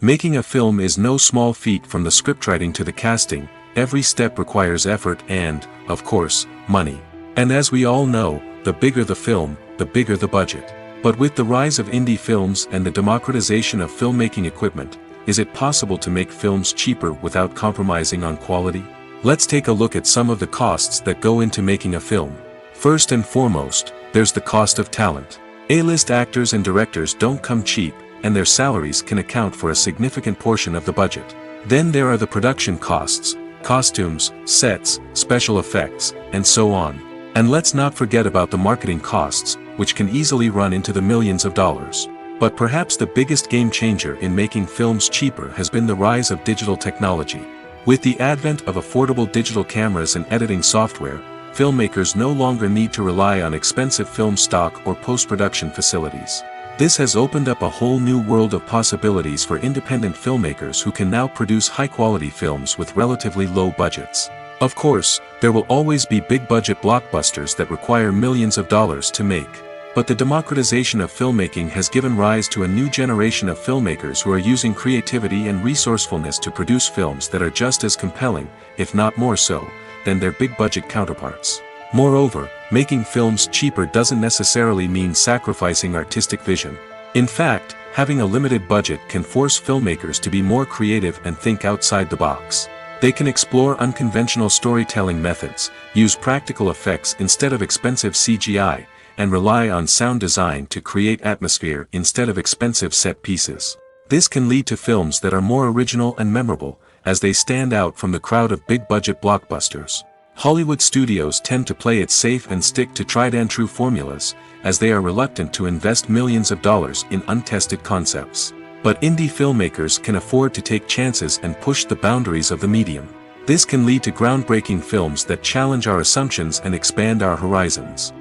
S1: Making a film is no small feat. From the scriptwriting to the casting, every step requires effort and, of course, money. And as we all know, the bigger the film, the bigger the budget. But with the rise of indie films and the democratization of filmmaking equipment, is it possible to make films cheaper without compromising on quality? Let's take a look at some of the costs that go into making a film. First and foremost, there's the cost of talent. A-list actors and directors don't come cheap, and their salaries can account for a significant portion of the budget. Then there are the production costs, costumes, sets, special effects, and so on. And let's not forget about the marketing costs, which can easily run into the millions of dollars. But perhaps the biggest game changer in making films cheaper has been the rise of digital technology. With the advent of affordable digital cameras and editing software, filmmakers no longer need to rely on expensive film stock or post-production facilities. This has opened up a whole new world of possibilities for independent filmmakers who can now produce high-quality films with relatively low budgets. Of course, there will always be big-budget blockbusters that require millions of dollars to make. But the democratization of filmmaking has given rise to a new generation of filmmakers who are using creativity and resourcefulness to produce films that are just as compelling, if not more so, than their big-budget counterparts. Moreover, making films cheaper doesn't necessarily mean sacrificing artistic vision. In fact, having a limited budget can force filmmakers to be more creative and think outside the box. They can explore unconventional storytelling methods, use practical effects instead of expensive CGI, and rely on sound design to create atmosphere instead of expensive set pieces. This can lead to films that are more original and memorable, as they stand out from the crowd of big-budget blockbusters. Hollywood studios tend to play it safe and stick to tried-and-true formulas, as they are reluctant to invest millions of dollars in untested concepts. But indie filmmakers can afford to take chances and push the boundaries of the medium. This can lead to groundbreaking films that challenge our assumptions and expand our horizons.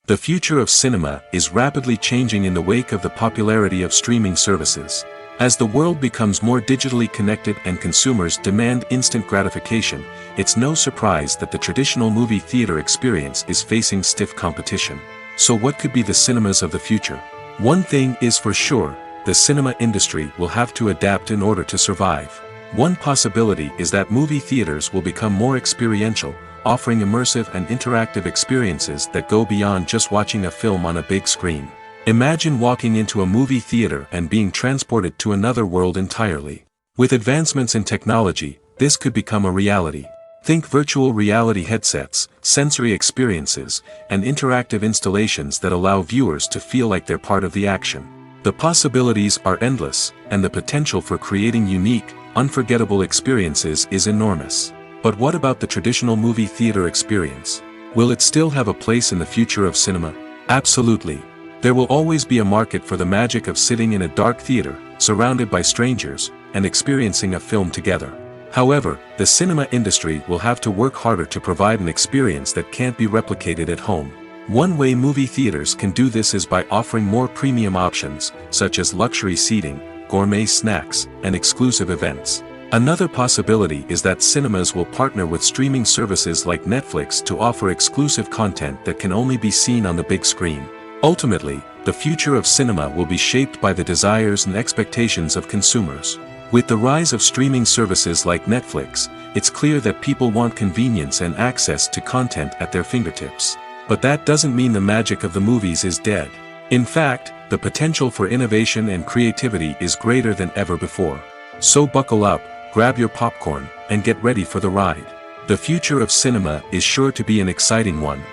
S1: The future of cinema is rapidly changing in the wake of the popularity of streaming services. As the world becomes more digitally connected and consumers demand instant gratification, it's no surprise that the traditional movie theater experience is facing stiff competition. So what could be the cinemas of the future? One thing is for sure, the cinema industry will have to adapt in order to survive. One possibility is that movie theaters will become more experiential, offering immersive and interactive experiences that go beyond just watching a film on a big screen. Imagine walking into a movie theater and being transported to another world entirely. With advancements in technology, this could become a reality. Think virtual reality headsets, sensory experiences, and interactive installations that allow viewers to feel like they're part of the action. The possibilities are endless, and the potential for creating unique, unforgettable experiences is enormous. But what about the traditional movie theater experience? Will it still have a place in the future of cinema? Absolutely. There will always be a market for the magic of sitting in a dark theater, surrounded by strangers, and experiencing a film together. However, the cinema industry will have to work harder to provide an experience that can't be replicated at home. One way movie theaters can do this is by offering more premium options, such as luxury seating, gourmet snacks, and exclusive events. Another possibility is that cinemas will partner with streaming services like Netflix to offer exclusive content that can only be seen on the big screen. Ultimately, the future of cinema will be shaped by the desires and expectations of consumers. With the rise of streaming services like Netflix, it's clear that people want convenience and access to content at their fingertips. But that doesn't mean the magic of the movies is dead. In fact, the potential for innovation and creativity is greater than ever before. So buckle up, grab your popcorn, and get ready for the ride. The future of cinema is sure to be an exciting one.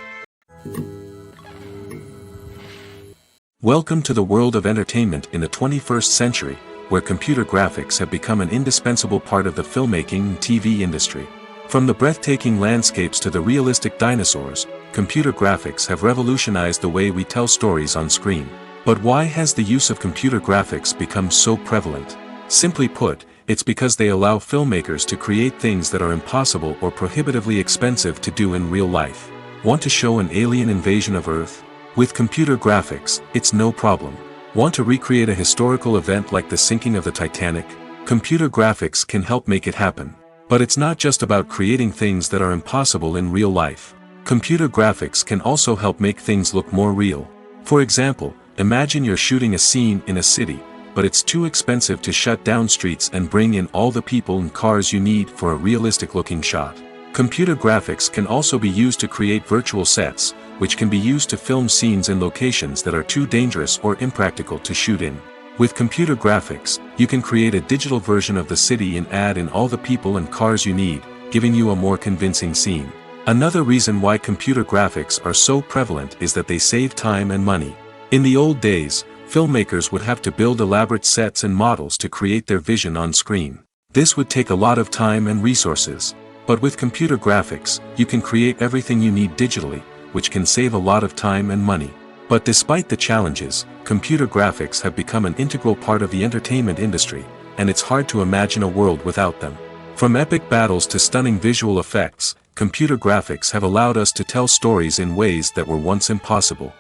S1: Welcome to the world of entertainment in the 21st century, where computer graphics have become an indispensable part of the filmmaking and TV industry. From the breathtaking landscapes to the realistic dinosaurs, computer graphics have revolutionized the way we tell stories on screen. But why has the use of computer graphics become so prevalent? Simply put, it's because they allow filmmakers to create things that are impossible or prohibitively expensive to do in real life. Want to show an alien invasion of Earth? With computer graphics, it's no problem. Want to recreate a historical event like the sinking of the Titanic? Computer graphics can help make it happen. But it's not just about creating things that are impossible in real life. Computer graphics can also help make things look more real. For example, imagine you're shooting a scene in a city, but it's too expensive to shut down streets and bring in all the people and cars you need for a realistic-looking shot. Computer graphics can also be used to create virtual sets, which can be used to film scenes in locations that are too dangerous or impractical to shoot in. With computer graphics, you can create a digital version of the city and add in all the people and cars you need, giving you a more convincing scene. Another reason why computer graphics are so prevalent is that they save time and money. In the old days, filmmakers would have to build elaborate sets and models to create their vision on screen. This would take a lot of time and resources. But with computer graphics, you can create everything you need digitally, which can save a lot of time and money. But despite the challenges, computer graphics have become an integral part of the entertainment industry, and it's hard to imagine a world without them. From epic battles to stunning visual effects, computer graphics have allowed us to tell stories in ways that were once impossible.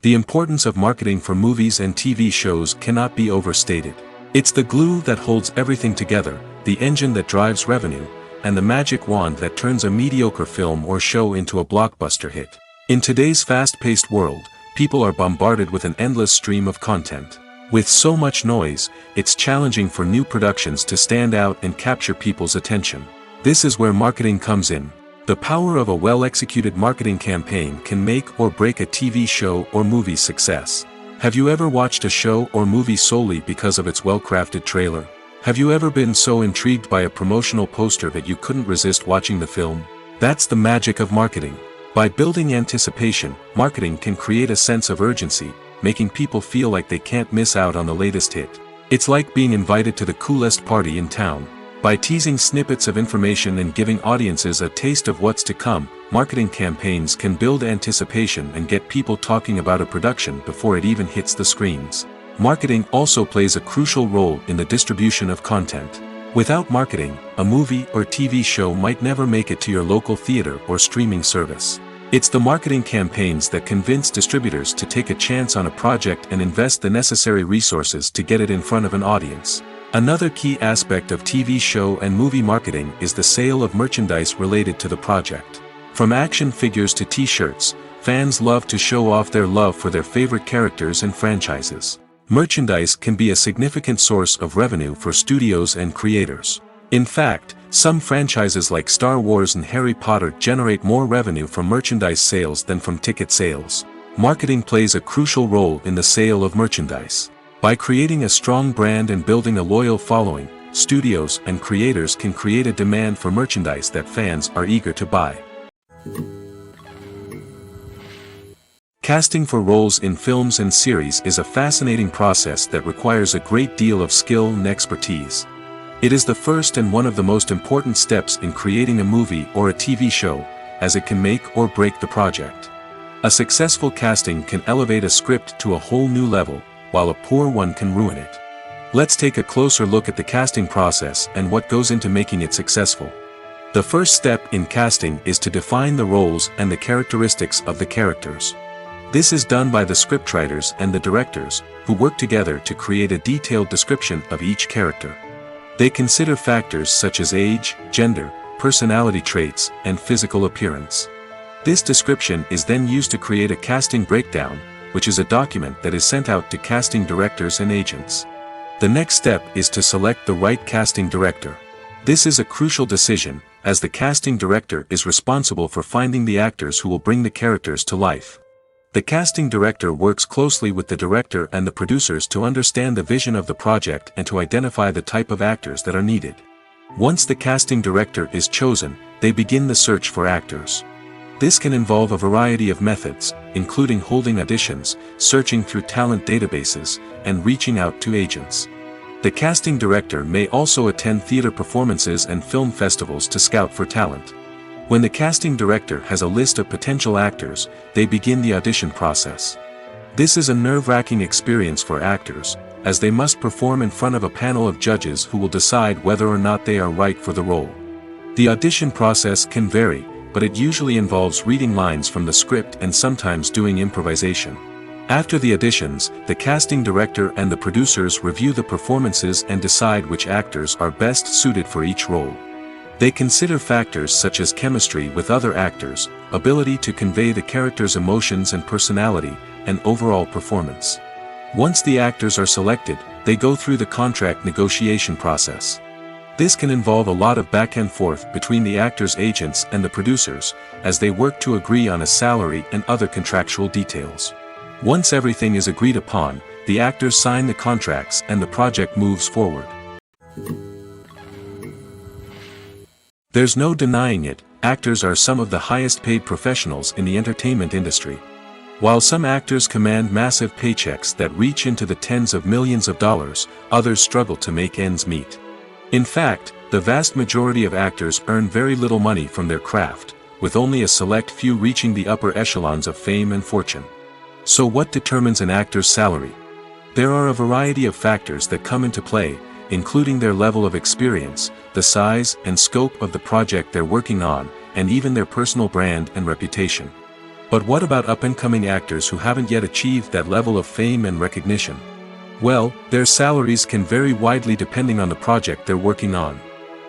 S1: The importance of marketing for movies and TV shows cannot be overstated. It's the glue that holds everything together, the engine that drives revenue, and the magic wand that turns a mediocre film or show into a blockbuster hit. In today's fast-paced world, people are bombarded with an endless stream of content. With so much noise, it's challenging for new productions to stand out and capture people's attention. This is where marketing comes in. The power of a well-executed marketing campaign can make or break a TV show or movie's success. Have you ever watched a show or movie solely because of its well-crafted trailer? Have you ever been so intrigued by a promotional poster that you couldn't resist watching the film? That's the magic of marketing. By building anticipation, marketing can create a sense of urgency, making people feel like they can't miss out on the latest hit. It's like being invited to the coolest party in town. By teasing snippets of information and giving audiences a taste of what's to come, marketing campaigns can build anticipation and get people talking about a production before it even hits the screens. Marketing also plays a crucial role in the distribution of content. Without marketing, a movie or TV show might never make it to your local theater or streaming service. It's the marketing campaigns that convince distributors to take a chance on a project and invest the necessary resources to get it in front of an audience. Another key aspect of TV show and movie marketing is the sale of merchandise related to the project. From action figures to t-shirts, fans love to show off their love for their favorite characters and franchises. Merchandise can be a significant source of revenue for studios and creators. In fact, some franchises like Star Wars and Harry Potter generate more revenue from merchandise sales than from ticket sales. Marketing plays a crucial role in the sale of merchandise. By creating a strong brand and building a loyal following, studios and creators can create a demand for merchandise that fans are eager to buy. Casting for roles in films and series is a fascinating process that requires a great deal of skill and expertise. It is the first and one of the most important steps in creating a movie or a TV show, as it can make or break the project. A successful casting can elevate a script to a whole new level, while a poor one can ruin it. Let's take a closer look at the casting process and what goes into making it successful. The first step in casting is to define the roles and the characteristics of the characters. This is done by the scriptwriters and the directors, who work together to create a detailed description of each character. They consider factors such as age, gender, personality traits, and physical appearance. This description is then used to create a casting breakdown, which is a document that is sent out to casting directors and agents. The next step is to select the right casting director. This is a crucial decision, as the casting director is responsible for finding the actors who will bring the characters to life. The casting director works closely with the director and the producers to understand the vision of the project and to identify the type of actors that are needed. Once the casting director is chosen, they begin the search for actors. This can involve a variety of methods, including holding auditions, searching through talent databases, and reaching out to agents. The casting director may also attend theater performances and film festivals to scout for talent. When the casting director has a list of potential actors, they begin the audition process. This is a nerve-wracking experience for actors, as they must perform in front of a panel of judges who will decide whether or not they are right for the role. The audition process can vary, but it usually involves reading lines from the script and sometimes doing improvisation. After the auditions, the casting director and the producers review the performances and decide which actors are best suited for each role. They consider factors such as chemistry with other actors, ability to convey the character's emotions and personality, and overall performance. Once the actors are selected, they go through the contract negotiation process. This can involve a lot of back and forth between the actors' agents and the producers, as they work to agree on a salary and other contractual details. Once everything is agreed upon, the actors sign the contracts and the project moves forward. There's no denying it, actors are some of the highest paid professionals in the entertainment industry. While some actors command massive paychecks that reach into the tens of millions of dollars, others struggle to make ends meet. In fact, the vast majority of actors earn very little money from their craft, with only a select few reaching the upper echelons of fame and fortune. So what determines an actor's salary? There are a variety of factors that come into play, including their level of experience, the size and scope of the project they're working on, and even their personal brand and reputation. But what about up-and-coming actors who haven't yet achieved that level of fame and recognition? Well, their salaries can vary widely depending on the project they're working on.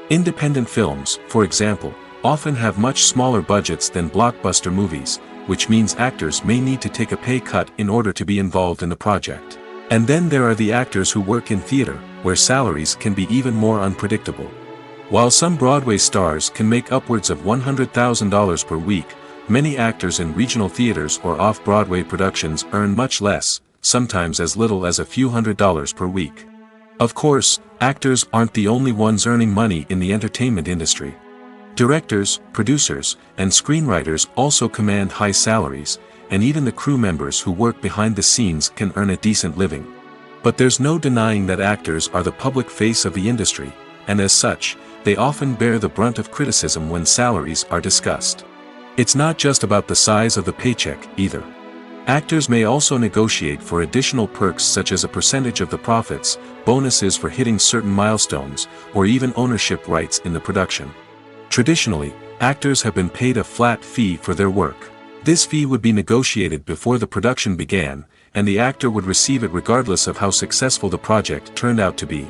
S1: Independent films, for example, often have much smaller budgets than blockbuster movies, which means actors may need to take a pay cut in order to be involved in the project. And then there are the actors who work in theater, where salaries can be even more unpredictable. While some Broadway stars can make upwards of $100,000 per week, many actors in regional theaters or off-Broadway productions earn much less, sometimes as little as a few $100s per week. Of course, actors aren't the only ones earning money in the entertainment industry. Directors, producers, and screenwriters also command high salaries, and even the crew members who work behind the scenes can earn a decent living. But there's no denying that actors are the public face of the industry, and as such, they often bear the brunt of criticism when salaries are discussed. It's not just about the size of the paycheck, either. Actors may also negotiate for additional perks such as a percentage of the profits, bonuses for hitting certain milestones, or even ownership rights in the production. Traditionally, actors have been paid a flat fee for their work. This fee would be negotiated before the production began, and the actor would receive it regardless of how successful the project turned out to be.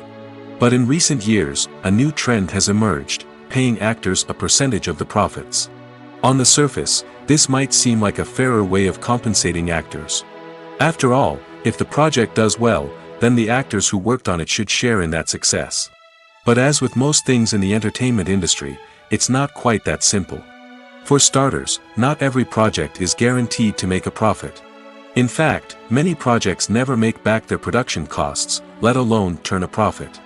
S1: But in recent years, a new trend has emerged, paying actors a percentage of the profits. On the surface, this might seem like a fairer way of compensating actors. After all, if the project does well, then the actors who worked on it should share in that success. But as with most things in the entertainment industry, it's not quite that simple. For starters, not every project is guaranteed to make a profit. In fact, many projects never make back their production costs, let alone turn a profit.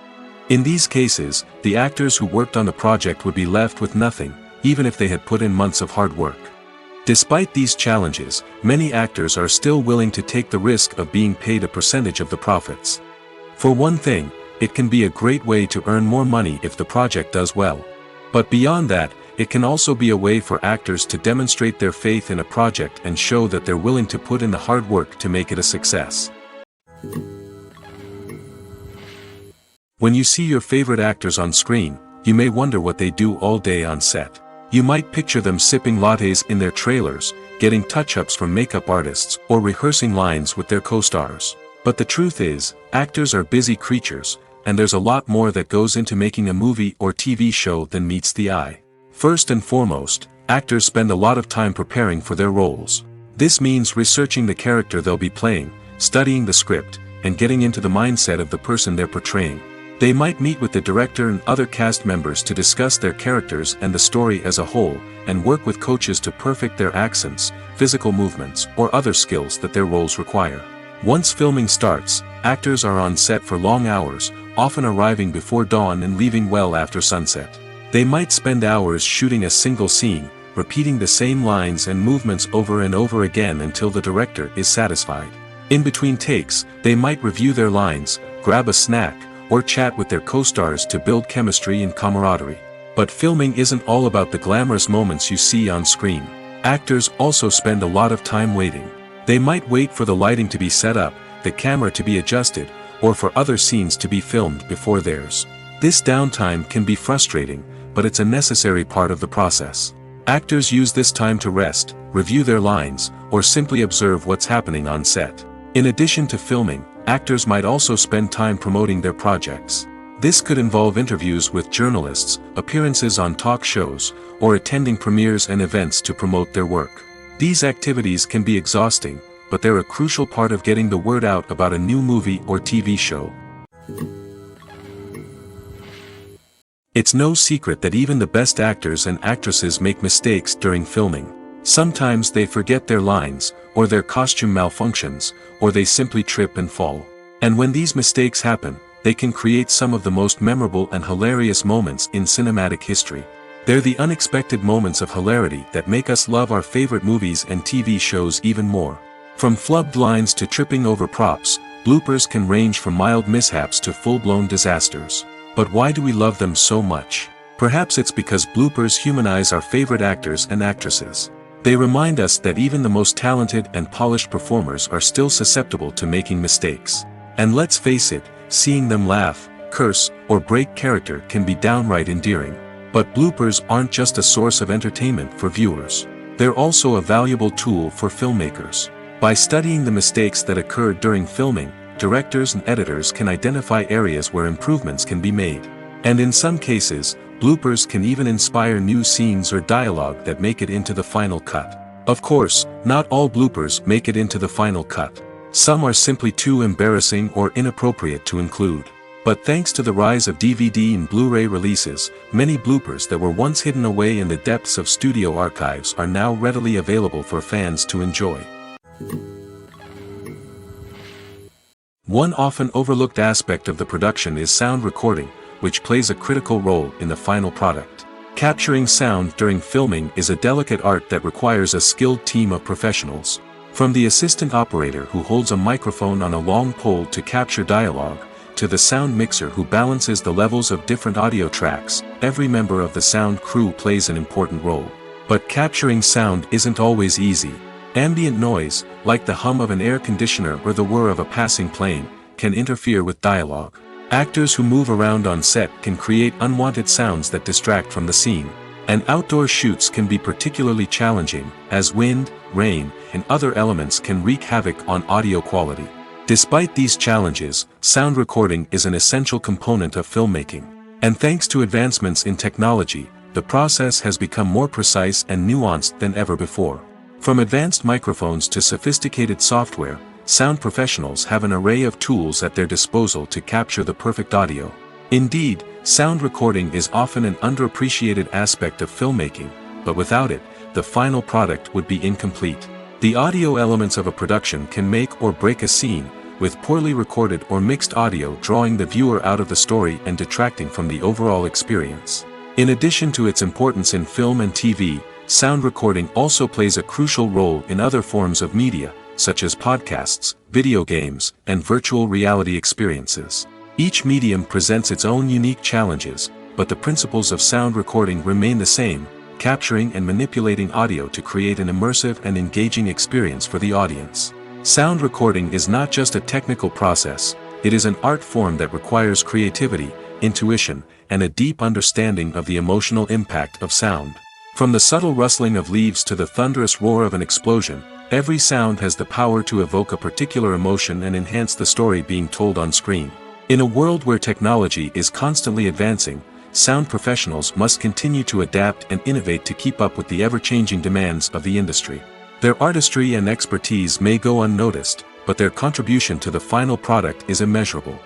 S1: In these cases, the actors who worked on the project would be left with nothing, even if they had put in months of hard work. Despite these challenges, many actors are still willing to take the risk of being paid a percentage of the profits. For one thing, it can be a great way to earn more money if the project does well. But beyond that, it can also be a way for actors to demonstrate their faith in a project and show that they're willing to put in the hard work to make it a success. When you see your favorite actors on screen, you may wonder what they do all day on set. You might picture them sipping lattes in their trailers, getting touch-ups from makeup artists, or rehearsing lines with their co-stars. But the truth is, actors are busy creatures, and there's a lot more that goes into making a movie or TV show than meets the eye. First and foremost, actors spend a lot of time preparing for their roles. This means researching the character they'll be playing, studying the script, and getting into the mindset of the person they're portraying. They might meet with the director and other cast members to discuss their characters and the story as a whole, and work with coaches to perfect their accents, physical movements, or other skills that their roles require. Once filming starts, actors are on set for long hours, often arriving before dawn and leaving well after sunset. They might spend hours shooting a single scene, repeating the same lines and movements over and over again until the director is satisfied. In between takes, they might review their lines, grab a snack, or chat with their co-stars to build chemistry and camaraderie. But filming isn't all about the glamorous moments you see on screen. Actors also spend a lot of time waiting. They might wait for the lighting to be set up, the camera to be adjusted, or for other scenes to be filmed before theirs. This downtime can be frustrating, but it's a necessary part of the process. Actors use this time to rest, review their lines, or simply observe what's happening on set. In addition to filming, actors might also spend time promoting their projects. This could involve interviews with journalists, appearances on talk shows, or attending premieres and events to promote their work. These activities can be exhausting, but they're a crucial part of getting the word out about a new movie or TV show. It's no secret that even the best actors and actresses make mistakes during filming. Sometimes they forget their lines, or their costume malfunctions, or they simply trip and fall. And when these mistakes happen, they can create some of the most memorable and hilarious moments in cinematic history. They're the unexpected moments of hilarity that make us love our favorite movies and TV shows even more. From flubbed lines to tripping over props, bloopers can range from mild mishaps to full-blown disasters. But why do we love them so much? Perhaps it's because bloopers humanize our favorite actors and actresses. They remind us that even the most talented and polished performers are still susceptible to making mistakes. And let's face it, seeing them laugh, curse, or break character can be downright endearing. But bloopers aren't just a source of entertainment for viewers. They're also a valuable tool for filmmakers. By studying the mistakes that occurred during filming, directors and editors can identify areas where improvements can be made. And in some cases, bloopers can even inspire new scenes or dialogue that make it into the final cut. Of course, not all bloopers make it into the final cut. Some are simply too embarrassing or inappropriate to include. But thanks to the rise of DVD and Blu-ray releases, many bloopers that were once hidden away in the depths of studio archives are now readily available for fans to enjoy. One often overlooked aspect of the production is sound recording, which plays a critical role in the final product. Capturing sound during filming is a delicate art that requires a skilled team of professionals. From the assistant operator who holds a microphone on a long pole to capture dialogue, to the sound mixer who balances the levels of different audio tracks, every member of the sound crew plays an important role. But capturing sound isn't always easy. Ambient noise, like the hum of an air conditioner or the whir of a passing plane, can interfere with dialogue. Actors who move around on set can create unwanted sounds that distract from the scene. And outdoor shoots can be particularly challenging, as wind, rain, and other elements can wreak havoc on audio quality. Despite these challenges, sound recording is an essential component of filmmaking. And thanks to advancements in technology, the process has become more precise and nuanced than ever before. From advanced microphones to sophisticated software, sound professionals have an array of tools at their disposal to capture the perfect audio. Indeed, sound recording is often an underappreciated aspect of filmmaking, but without it, the final product would be incomplete. The audio elements of a production can make or break a scene, with poorly recorded or mixed audio drawing the viewer out of the story and detracting from the overall experience. In addition to its importance in film and TV, sound recording also plays a crucial role in other forms of media, such as podcasts, video games, and virtual reality experiences. Each medium presents its own unique challenges, but the principles of sound recording remain the same, capturing and manipulating audio to create an immersive and engaging experience for the audience. Sound recording is not just a technical process, it is an art form that requires creativity, intuition, and a deep understanding of the emotional impact of sound. From the subtle rustling of leaves to the thunderous roar of an explosion, every sound has the power to evoke a particular emotion and enhance the story being told on screen. In a world where technology is constantly advancing, sound professionals must continue to adapt and innovate to keep up with the ever-changing demands of the industry. Their artistry and expertise may go unnoticed, but their contribution to the final product is immeasurable.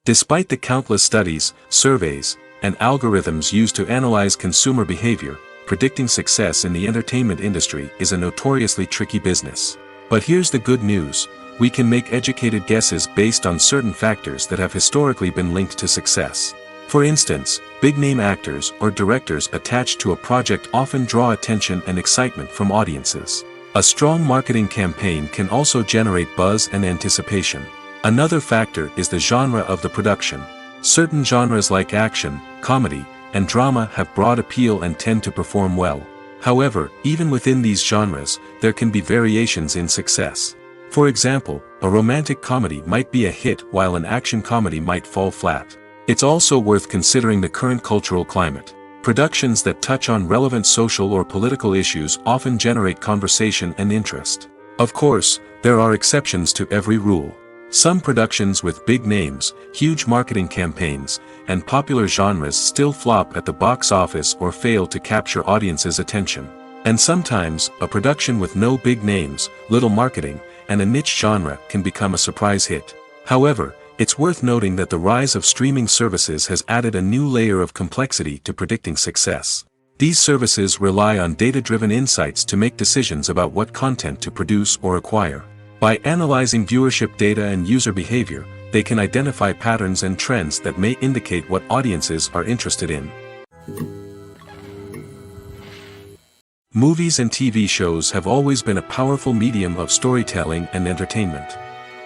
S1: Despite the countless studies, surveys, and algorithms used to analyze consumer behavior, predicting success in the entertainment industry is a notoriously tricky business. But here's the good news: we can make educated guesses based on certain factors that have historically been linked to success. For instance, big-name actors or directors attached to a project often draw attention and excitement from audiences. A strong marketing campaign can also generate buzz and anticipation. Another factor is the genre of the production. Certain genres like action, comedy, and drama have broad appeal and tend to perform well. However, even within these genres, there can be variations in success. For example, a romantic comedy might be a hit while an action comedy might fall flat. It's also worth considering the current cultural climate. Productions that touch on relevant social or political issues often generate conversation and interest. Of course, there are exceptions to every rule. Some productions with big names, huge marketing campaigns, and popular genres still flop at the box office or fail to capture audiences' attention. And sometimes, a production with no big names, little marketing, and a niche genre can become a surprise hit. However, it's worth noting that the rise of streaming services has added a new layer of complexity to predicting success. These services rely on data-driven insights to make decisions about what content to produce or acquire. By analyzing viewership data and user behavior, they can identify patterns and trends that may indicate what audiences are interested in. Movies and TV shows have always been a powerful medium of storytelling and entertainment.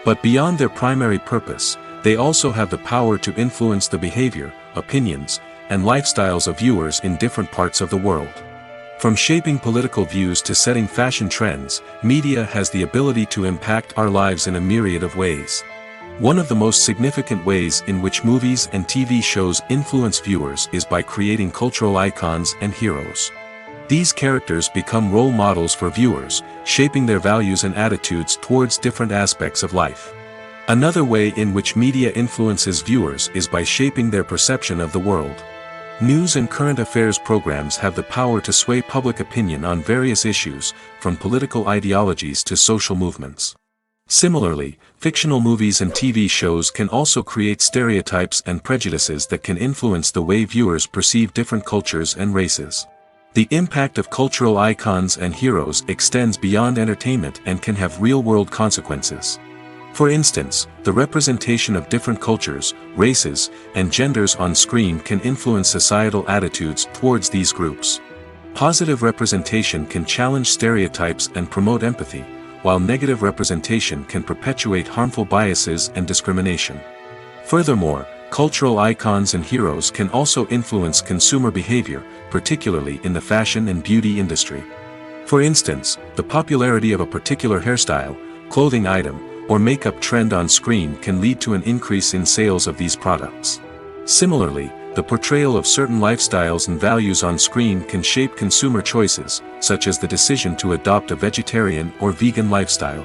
S1: But beyond their primary purpose, they also have the power to influence the behavior, opinions, and lifestyles of viewers in different parts of the world. From shaping political views to setting fashion trends, media has the ability to impact our lives in a myriad of ways. One of the most significant ways in which movies and TV shows influence viewers is by creating cultural icons and heroes. These characters become role models for viewers, shaping their values and attitudes towards different aspects of life. Another way in which media influences viewers is by shaping their perception of the world. News and current affairs programs have the power to sway public opinion on various issues, from political ideologies to social movements. Similarly, fictional movies and TV shows can also create stereotypes and prejudices that can influence the way viewers perceive different cultures and races. The impact of cultural icons and heroes extends beyond entertainment and can have real-world consequences. For instance, the representation of different cultures, races, and genders on screen can influence societal attitudes towards these groups. Positive representation can challenge stereotypes and promote empathy, while negative representation can perpetuate harmful biases and discrimination. Furthermore, cultural icons and heroes can also influence consumer behavior, particularly in the fashion and beauty industry. For instance, the popularity of a particular hairstyle, clothing item, or makeup trend on screen can lead to an increase in sales of these products. Similarly, the portrayal of certain lifestyles and values on screen can shape consumer choices, such as the decision to adopt a vegetarian or vegan lifestyle.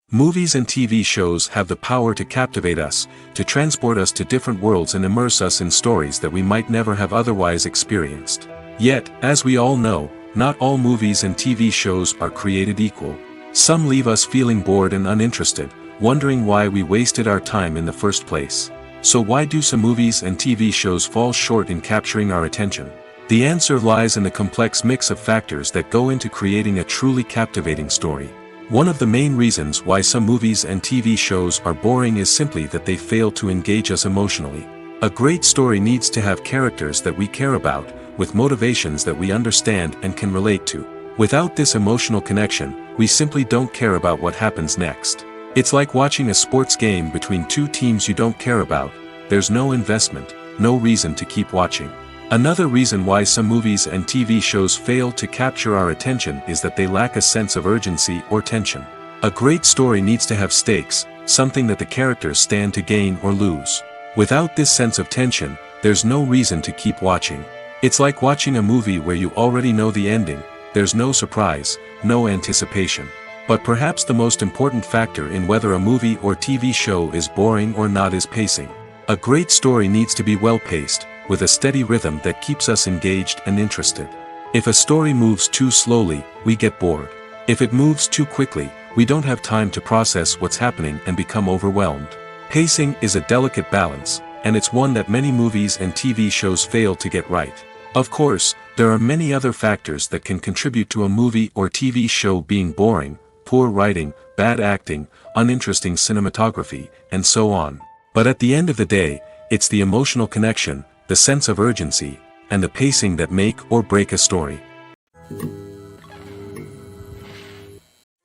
S1: Movies and TV shows have the power to captivate us, to transport us to different worlds and immerse us in stories that we might never have otherwise experienced. Yet, as we all know, not all movies and TV shows are created equal. Some leave us feeling bored and uninterested, wondering why we wasted our time in the first place. So why do some movies and TV shows fall short in capturing our attention? The answer lies in the complex mix of factors that go into creating a truly captivating story. One of the main reasons why some movies and TV shows are boring is simply that they fail to engage us emotionally. A great story needs to have characters that we care about, with motivations that we understand and can relate to. Without this emotional connection, we simply don't care about what happens next. It's like watching a sports game between two teams you don't care about. There's no investment, no reason to keep watching. Another reason why some movies and TV shows fail to capture our attention is that they lack a sense of urgency or tension. A great story needs to have stakes, something that the characters stand to gain or lose. Without this sense of tension, there's no reason to keep watching. It's like watching a movie where you already know the ending. There's no surprise, no anticipation. But perhaps the most important factor in whether a movie or TV show is boring or not is pacing. A great story needs to be well-paced, with a steady rhythm that keeps us engaged and interested. If a story moves too slowly, we get bored. If it moves too quickly, we don't have time to process what's happening and become overwhelmed. Pacing is a delicate balance, and it's one that many movies and TV shows fail to get right. Of course, there are many other factors that can contribute to a movie or TV show being boring: poor writing, bad acting, uninteresting cinematography, and so on. But at the end of the day, it's the emotional connection, the sense of urgency, and the pacing that make or break a story.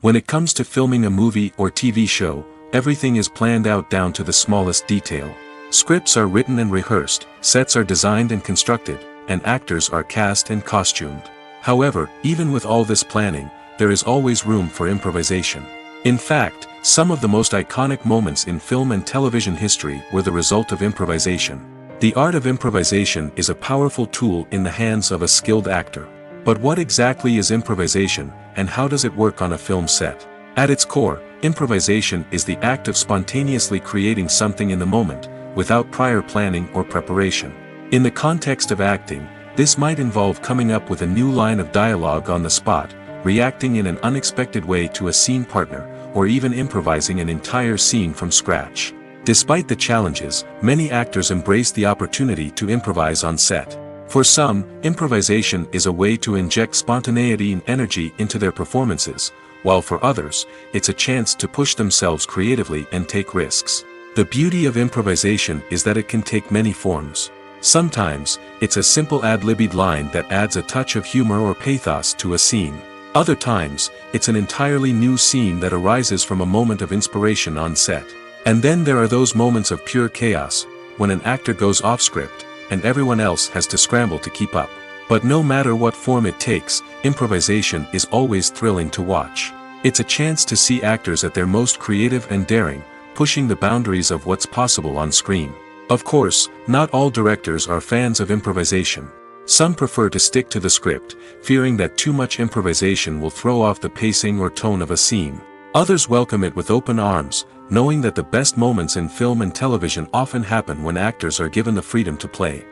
S1: When it comes to filming a movie or TV show, everything is planned out down to the smallest detail. Scripts are written and rehearsed, sets are designed and constructed, and actors are cast and costumed. However, even with all this planning, there is always room for improvisation. In fact, some of the most iconic moments in film and television history were the result of improvisation. The art of improvisation is a powerful tool in the hands of a skilled actor. But what exactly is improvisation, and how does it work on a film set? At its core, improvisation is the act of spontaneously creating something in the moment, without prior planning or preparation. In the context of acting, this might involve coming up with a new line of dialogue on the spot, reacting in an unexpected way to a scene partner, or even improvising an entire scene from scratch. Despite the challenges, many actors embrace the opportunity to improvise on set. For some, improvisation is a way to inject spontaneity and energy into their performances, while for others, it's a chance to push themselves creatively and take risks. The beauty of improvisation is that it can take many forms. Sometimes, it's a simple ad-libbed line that adds a touch of humor or pathos to a scene. Other times, it's an entirely new scene that arises from a moment of inspiration on set. And then there are those moments of pure chaos, when an actor goes off script, and everyone else has to scramble to keep up. But no matter what form it takes, improvisation is always thrilling to watch. It's a chance to see actors at their most creative and daring, pushing the boundaries of what's possible on screen. Of course, not all directors are fans of improvisation. Some prefer to stick to the script, fearing that too much improvisation will throw off the pacing or tone of a scene. Others welcome it with open arms, knowing that the best moments in film and television often happen when actors are given the freedom to play.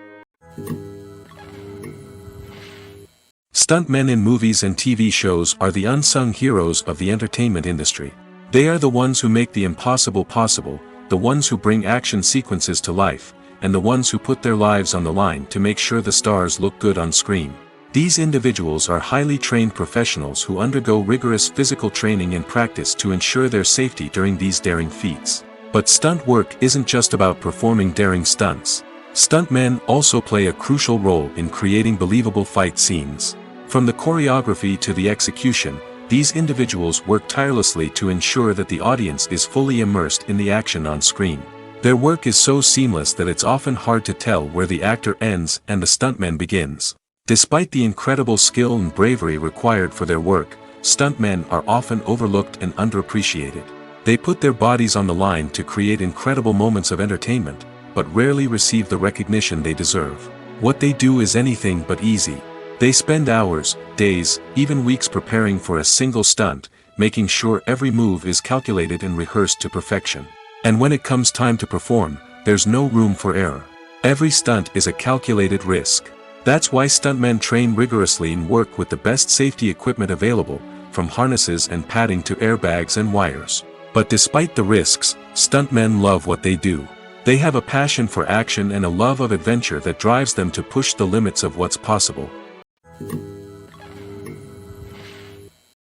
S1: Stuntmen in movies and TV shows are the unsung heroes of the entertainment industry. They are the ones who make the impossible possible, the ones who bring action sequences to life, and the ones who put their lives on the line to make sure the stars look good on screen. These individuals are highly trained professionals who undergo rigorous physical training and practice to ensure their safety during these daring feats. But stunt work isn't just about performing daring stunts. Stuntmen also play a crucial role in creating believable fight scenes. From the choreography to the execution, these individuals work tirelessly to ensure that the audience is fully immersed in the action on screen. Their work is so seamless that it's often hard to tell where the actor ends and the stuntman begins. Despite the incredible skill and bravery required for their work, stuntmen are often overlooked and underappreciated. They put their bodies on the line to create incredible moments of entertainment, but rarely receive the recognition they deserve. What they do is anything but easy. They spend hours, days, even weeks preparing for a single stunt, making sure every move is calculated and rehearsed to perfection. And when it comes time to perform, there's no room for error. Every stunt is a calculated risk. That's why stuntmen train rigorously and work with the best safety equipment available, from harnesses and padding to airbags and wires. But despite the risks, stuntmen love what they do. They have a passion for action and a love of adventure that drives them to push the limits of what's possible.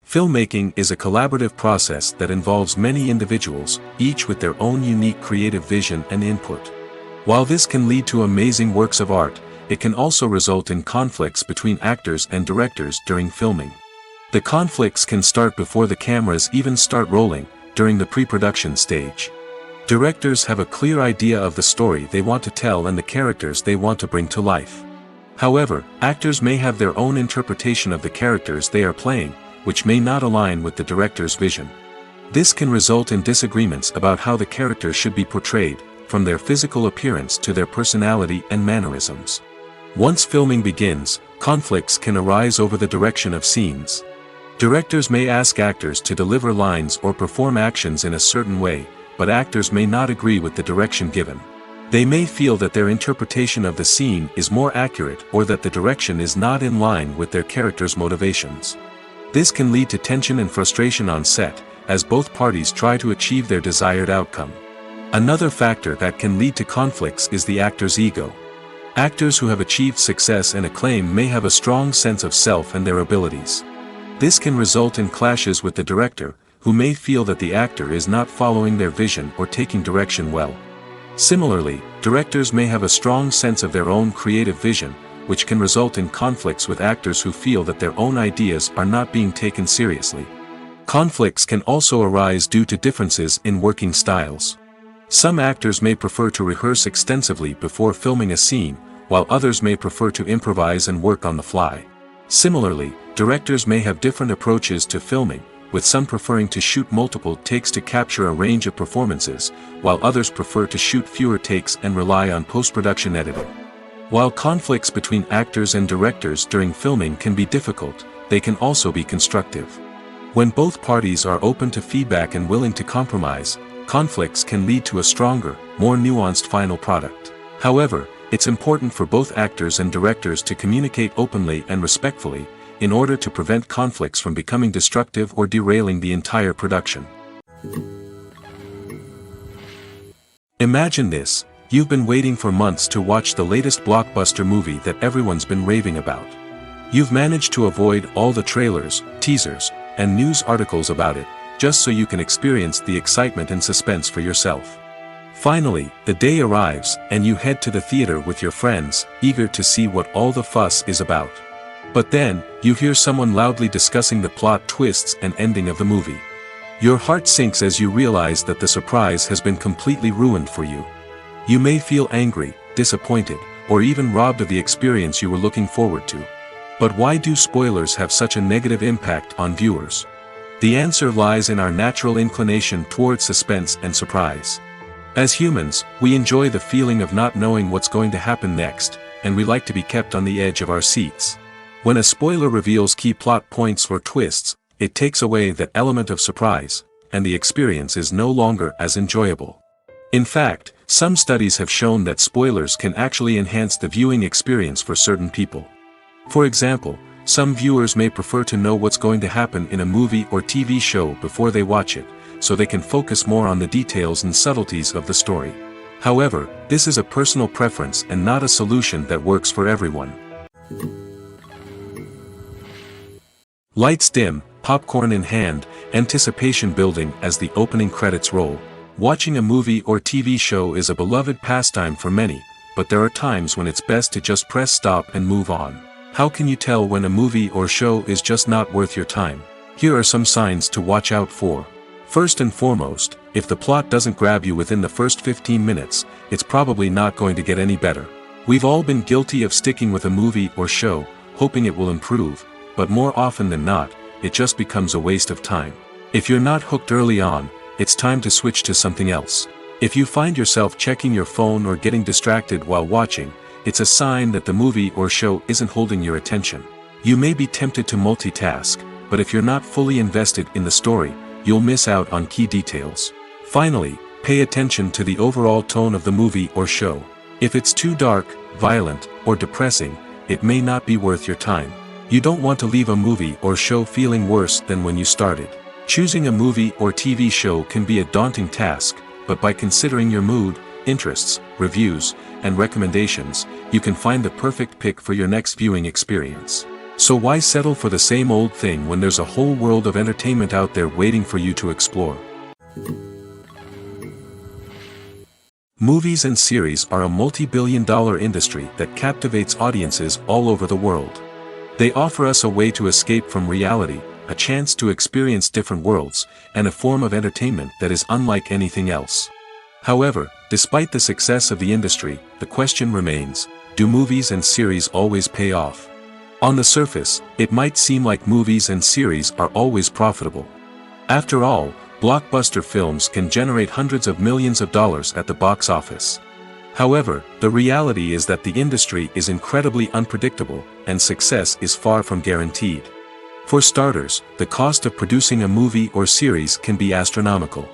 S1: Filmmaking is a collaborative process that involves many individuals, each with their own unique creative vision and input. While this can lead to amazing works of art, it can also result in conflicts between actors and directors during filming. The conflicts can start before the cameras even start rolling, during the pre-production stage. Directors have a clear idea of the story they want to tell and the characters they want to bring to life. However, actors may have their own interpretation of the characters they are playing, which may not align with the director's vision. This can result in disagreements about how the characters should be portrayed, from their physical appearance to their personality and mannerisms. Once filming begins, conflicts can arise over the direction of scenes. Directors may ask actors to deliver lines or perform actions in a certain way, but actors may not agree with the direction given. They may feel that their interpretation of the scene is more accurate or that the direction is not in line with their character's motivations. This can lead to tension and frustration on set, as both parties try to achieve their desired outcome. Another factor that can lead to conflicts is the actor's ego. Actors who have achieved success and acclaim may have a strong sense of self and their abilities. This can result in clashes with the director, who may feel that the actor is not following their vision or taking direction well. Similarly, directors may have a strong sense of their own creative vision, which can result in conflicts with actors who feel that their own ideas are not being taken seriously. Conflicts can also arise due to differences in working styles. Some actors may prefer to rehearse extensively before filming a scene, while others may prefer to improvise and work on the fly. Similarly, directors may have different approaches to filming, with some preferring to shoot multiple takes to capture a range of performances, while others prefer to shoot fewer takes and rely on post-production editing. While conflicts between actors and directors during filming can be difficult, they can also be constructive. When both parties are open to feedback and willing to compromise, conflicts can lead to a stronger, more nuanced final product. However, it's important for both actors and directors to communicate openly and respectfully, in order to prevent conflicts from becoming destructive or derailing the entire production. Imagine this: you've been waiting for months to watch the latest blockbuster movie that everyone's been raving about. You've managed to avoid all the trailers, teasers, and news articles about it, just so you can experience the excitement and suspense for yourself. Finally, the day arrives, and you head to the theater with your friends, eager to see what all the fuss is about. But then, you hear someone loudly discussing the plot twists and ending of the movie. Your heart sinks as you realize that the surprise has been completely ruined for you. You may feel angry, disappointed, or even robbed of the experience you were looking forward to. But why do spoilers have such a negative impact on viewers? The answer lies in our natural inclination towards suspense and surprise. As humans, we enjoy the feeling of not knowing what's going to happen next, and we like to be kept on the edge of our seats. When a spoiler reveals key plot points or twists, it takes away that element of surprise, and the experience is no longer as enjoyable. In fact, some studies have shown that spoilers can actually enhance the viewing experience for certain people. For example, some viewers may prefer to know what's going to happen in a movie or TV show before they watch it, so they can focus more on the details and subtleties of the story. However, this is a personal preference and not a solution that works for everyone. Lights dim, popcorn in hand, anticipation building as the opening credits roll. Watching a movie or TV show is a beloved pastime for many, but there are times when it's best to just press stop and move on. How can you tell when a movie or show is just not worth your time? Here are some signs to watch out for. First and foremost, if the plot doesn't grab you within the first 15 minutes, it's probably not going to get any better. We've all been guilty of sticking with a movie or show, hoping it will improve, but more often than not, it just becomes a waste of time. If you're not hooked early on, it's time to switch to something else. If you find yourself checking your phone or getting distracted while watching, it's a sign that the movie or show isn't holding your attention. You may be tempted to multitask, but if you're not fully invested in the story, you'll miss out on key details. Finally, pay attention to the overall tone of the movie or show. If it's too dark, violent, or depressing, it may not be worth your time. You don't want to leave a movie or show feeling worse than when you started. Choosing a movie or TV show can be a daunting task, but by considering your mood, interests, reviews, and recommendations, you can find the perfect pick for your next viewing experience. So why settle for the same old thing when there's a whole world of entertainment out there waiting for you to explore? Movies and series are a multi-billion-dollar industry that captivates audiences all over the world. They offer us a way to escape from reality, a chance to experience different worlds, and a form of entertainment that is unlike anything else. However, despite the success of the industry, the question remains, do movies and series always pay off? On the surface, it might seem like movies and series are always profitable. After all, blockbuster films can generate hundreds of millions of dollars at the box office. However, the reality is that the industry is incredibly unpredictable, and success is far from guaranteed. For starters, the cost of producing a movie or series can be astronomical.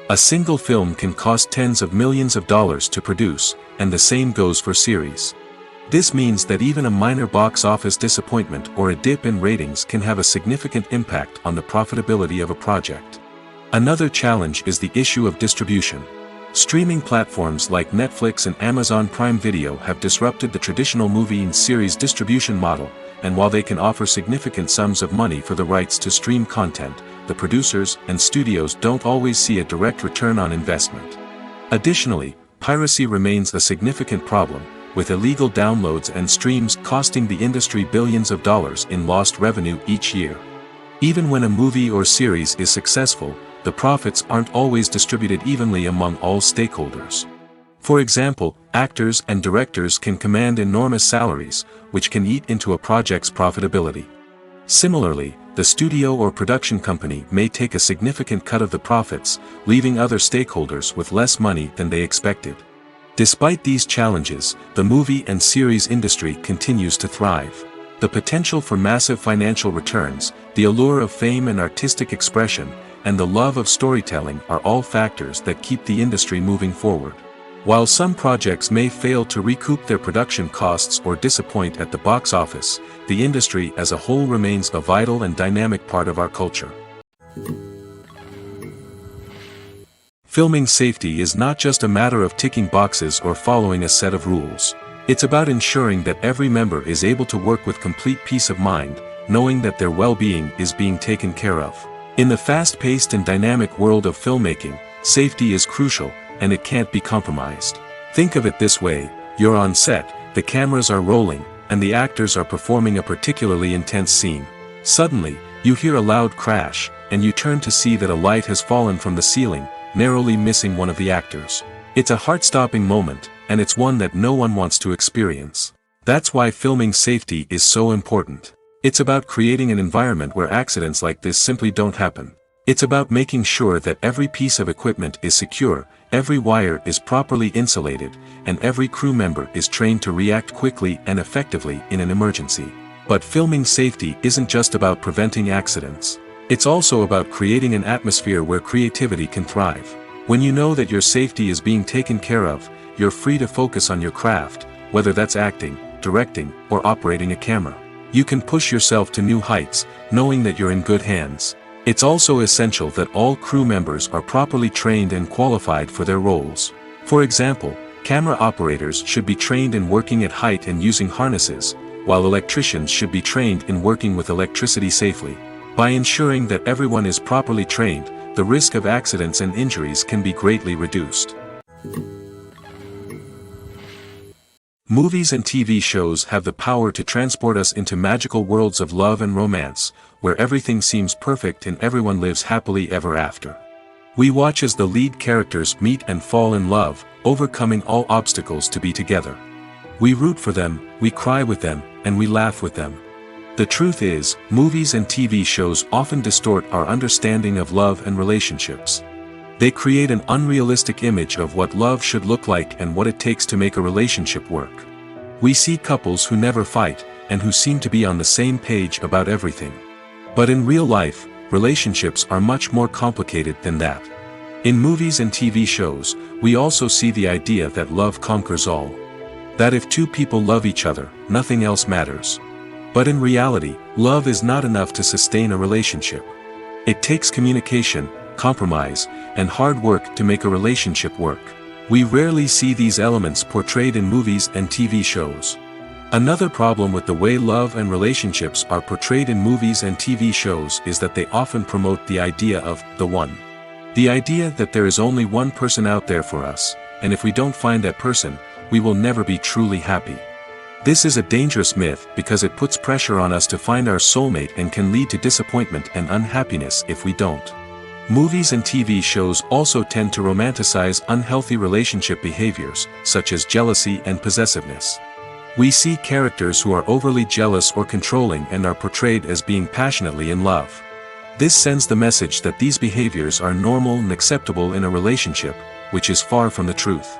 S1: A single film can cost tens of millions of dollars to produce, and the same goes for series. This means that even a minor box office disappointment or a dip in ratings can have a significant impact on the profitability of a project. Another challenge is the issue of distribution. Streaming platforms like Netflix and Amazon Prime Video have disrupted the traditional movie and series distribution model, and while they can offer significant sums of money for the rights to stream content, the producers and studios don't always see a direct return on investment. Additionally, piracy remains a significant problem, with illegal downloads and streams costing the industry billions of dollars in lost revenue each year. Even when a movie or series is successful, the profits aren't always distributed evenly among all stakeholders. For example, actors and directors can command enormous salaries, which can eat into a project's profitability. Similarly, the studio or production company may take a significant cut of the profits, leaving other stakeholders with less money than they expected. Despite these challenges, the movie and series industry continues to thrive. The potential for massive financial returns, the allure of fame and artistic expression, and the love of storytelling are all factors that keep the industry moving forward. While some projects may fail to recoup their production costs or disappoint at the box office, the industry as a whole remains a vital and dynamic part of our culture. Filming safety is not just a matter of ticking boxes or following a set of rules. It's about ensuring that every member is able to work with complete peace of mind, knowing that their well-being is being taken care of. In the fast-paced and dynamic world of filmmaking, safety is crucial, and it can't be compromised. Think of it this way: you're on set, the cameras are rolling, and the actors are performing a particularly intense scene. Suddenly, you hear a loud crash, and you turn to see that a light has fallen from the ceiling, narrowly missing one of the actors. It's a heart-stopping moment, and it's one that no one wants to experience. That's why filming safety is so important. It's about creating an environment where accidents like this simply don't happen. It's about making sure that every piece of equipment is secure, every wire is properly insulated, and every crew member is trained to react quickly and effectively in an emergency. But filming safety isn't just about preventing accidents. It's also about creating an atmosphere where creativity can thrive. When you know that your safety is being taken care of, you're free to focus on your craft, whether that's acting, directing, or operating a camera. You can push yourself to new heights, knowing that you're in good hands. It's also essential that all crew members are properly trained and qualified for their roles. For example, camera operators should be trained in working at height and using harnesses, while electricians should be trained in working with electricity safely. By ensuring that everyone is properly trained, the risk of accidents and injuries can be greatly reduced. Movies and TV shows have the power to transport us into magical worlds of love and romance, where everything seems perfect and everyone lives happily ever after. We watch as the lead characters meet and fall in love, overcoming all obstacles to be together. We root for them, we cry with them, and we laugh with them. The truth is, movies and TV shows often distort our understanding of love and relationships. They create an unrealistic image of what love should look like and what it takes to make a relationship work. We see couples who never fight, and who seem to be on the same page about everything. But in real life, relationships are much more complicated than that. In movies and TV shows, we also see the idea that love conquers all. That if two people love each other, nothing else matters. But in reality, love is not enough to sustain a relationship. It takes communication, compromise, and hard work to make a relationship work. We rarely see these elements portrayed in movies and TV shows. Another problem with the way love and relationships are portrayed in movies and TV shows is that they often promote the idea of the one. The idea that there is only one person out there for us, and if we don't find that person, we will never be truly happy. This is a dangerous myth because it puts pressure on us to find our soulmate and can lead to disappointment and unhappiness if we don't. Movies and TV shows also tend to romanticize unhealthy relationship behaviors, such as jealousy and possessiveness. We see characters who are overly jealous or controlling and are portrayed as being passionately in love. This sends the message that these behaviors are normal and acceptable in a relationship, which is far from the truth.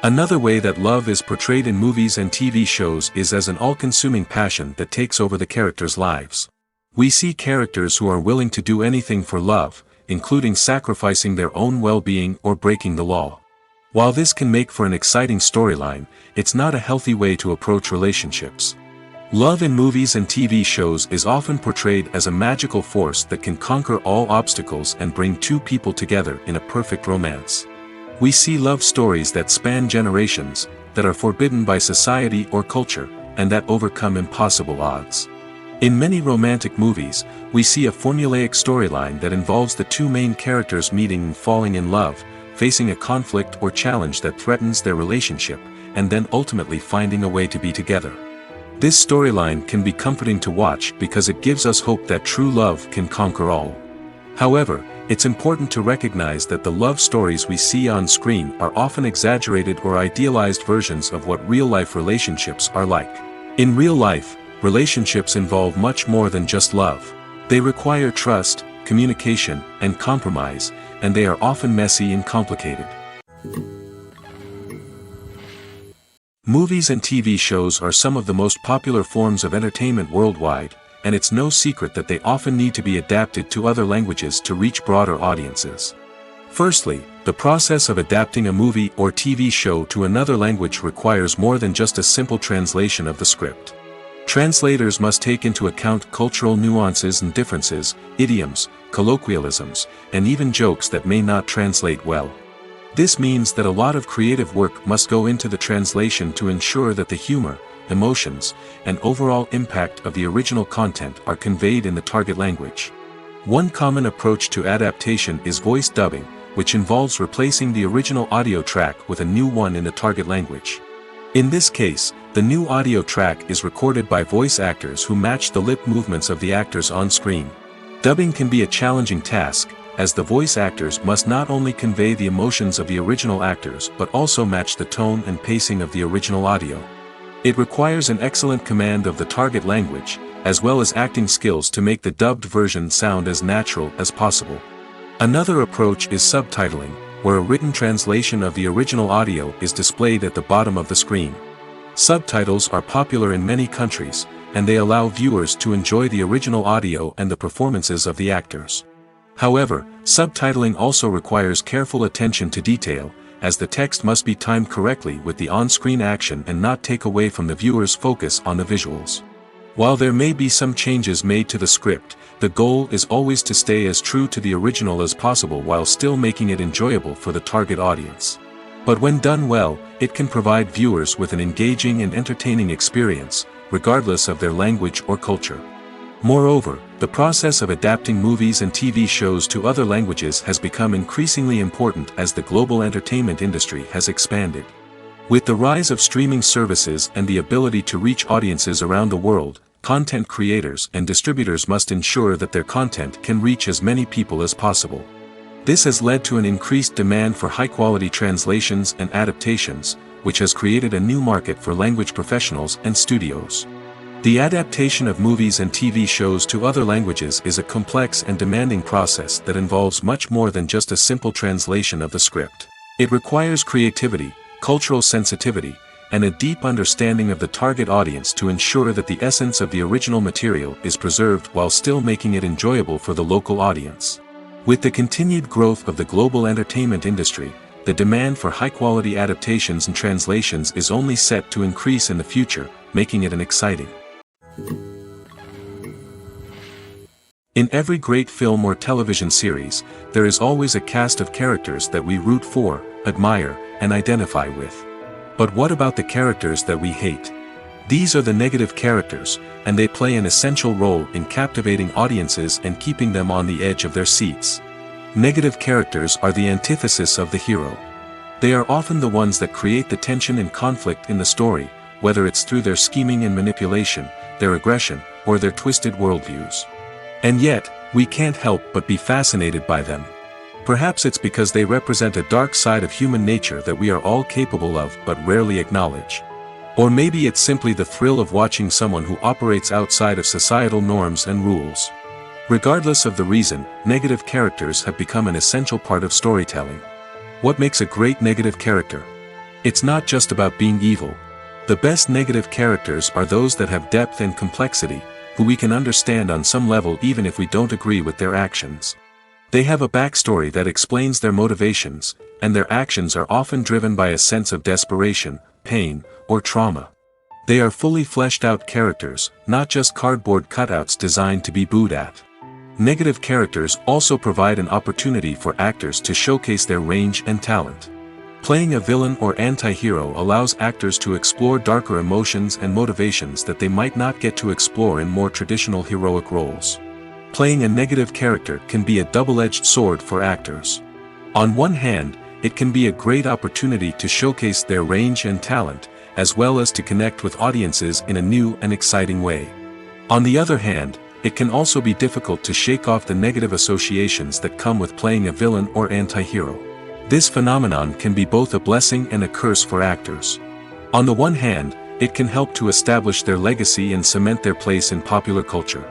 S1: Another way that love is portrayed in movies and TV shows is as an all-consuming passion that takes over the characters' lives. We see characters who are willing to do anything for love, including sacrificing their own well-being or breaking the law. While this can make for an exciting storyline, it's not a healthy way to approach relationships. Love in movies and TV shows is often portrayed as a magical force that can conquer all obstacles and bring two people together in a perfect romance. We see love stories that span generations, that are forbidden by society or culture, and that overcome impossible odds. In many romantic movies, we see a formulaic storyline that involves the two main characters meeting and falling in love, facing a conflict or challenge that threatens their relationship, and then ultimately finding a way to be together. This storyline can be comforting to watch because it gives us hope that true love can conquer all. However, it's important to recognize that the love stories we see on screen are often exaggerated or idealized versions of what real-life relationships are like. In real life, relationships involve much more than just love. They require trust, communication, and compromise, and they are often messy and complicated. Movies and TV shows are some of the most popular forms of entertainment worldwide, and it's no secret that they often need to be adapted to other languages to reach broader audiences. Firstly, the process of adapting a movie or TV show to another language requires more than just a simple translation of the script. Translators must take into account cultural nuances and differences, idioms, colloquialisms, and even jokes that may not translate well. This means that a lot of creative work must go into the translation to ensure that the humor, emotions, and overall impact of the original content are conveyed in the target language. One common approach to adaptation is voice dubbing, which involves replacing the original audio track with a new one in the target language. In this case, the new audio track is recorded by voice actors who match the lip movements of the actors on screen. Dubbing can be a challenging task, as the voice actors must not only convey the emotions of the original actors but also match the tone and pacing of the original audio. It requires an excellent command of the target language, as well as acting skills to make the dubbed version sound as natural as possible. Another approach is subtitling, where a written translation of the original audio is displayed at the bottom of the screen. Subtitles are popular in many countries, and they allow viewers to enjoy the original audio and the performances of the actors. However, subtitling also requires careful attention to detail, as the text must be timed correctly with the on-screen action and not take away from the viewer's focus on the visuals. While there may be some changes made to the script, the goal is always to stay as true to the original as possible while still making it enjoyable for the target audience. But when done well, it can provide viewers with an engaging and entertaining experience, regardless of their language or culture. Moreover, the process of adapting movies and TV shows to other languages has become increasingly important as the global entertainment industry has expanded. With the rise of streaming services and the ability to reach audiences around the world, content creators and distributors must ensure that their content can reach as many people as possible. This has led to an increased demand for high-quality translations and adaptations, which has created a new market for language professionals and studios. The adaptation of movies and TV shows to other languages is a complex and demanding process that involves much more than just a simple translation of the script. It requires creativity, cultural sensitivity, and a deep understanding of the target audience to ensure that the essence of the original material is preserved while still making it enjoyable for the local audience. With the continued growth of the global entertainment industry, the demand for high-quality adaptations and translations is only set to increase in the future, making it an exciting. In every great film or television series, there is always a cast of characters that we root for, admire, and identify with. But what about the characters that we hate? These are the negative characters, and they play an essential role in captivating audiences and keeping them on the edge of their seats. Negative characters are the antithesis of the hero. They are often the ones that create the tension and conflict in the story, whether it's through their scheming and manipulation, their aggression, or their twisted worldviews. And yet, we can't help but be fascinated by them. Perhaps it's because they represent a dark side of human nature that we are all capable of but rarely acknowledge. Or maybe it's simply the thrill of watching someone who operates outside of societal norms and rules. Regardless of the reason, negative characters have become an essential part of storytelling. What makes a great negative character? It's not just about being evil. The best negative characters are those that have depth and complexity, who we can understand on some level even if we don't agree with their actions. They have a backstory that explains their motivations, and their actions are often driven by a sense of desperation, pain, or trauma. They are fully fleshed out characters, not just cardboard cutouts designed to be booed at. Negative characters also provide an opportunity for actors to showcase their range and talent. Playing a villain or anti-hero allows actors to explore darker emotions and motivations that they might not get to explore in more traditional heroic roles. Playing a negative character can be a double-edged sword for actors. On one hand, it can be a great opportunity to showcase their range and talent, as well as to connect with audiences in a new and exciting way. On the other hand, it can also be difficult to shake off the negative associations that come with playing a villain or anti-hero. This phenomenon can be both a blessing and a curse for actors. On the one hand, it can help to establish their legacy and cement their place in popular culture.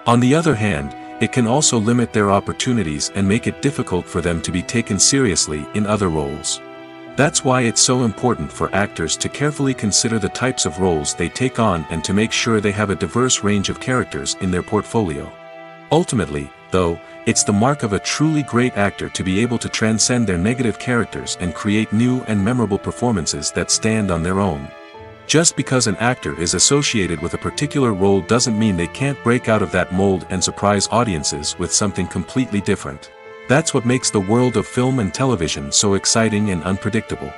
S1: On the other hand, it can also limit their opportunities and make it difficult for them to be taken seriously in other roles. That's why it's so important for actors to carefully consider the types of roles they take on and to make sure they have a diverse range of characters in their portfolio. Ultimately, though, it's the mark of a truly great actor to be able to transcend their negative characters and create new and memorable performances that stand on their own. Just because an actor is associated with a particular role doesn't mean they can't break out of that mold and surprise audiences with something completely different. That's what makes the world of film and television so exciting and unpredictable.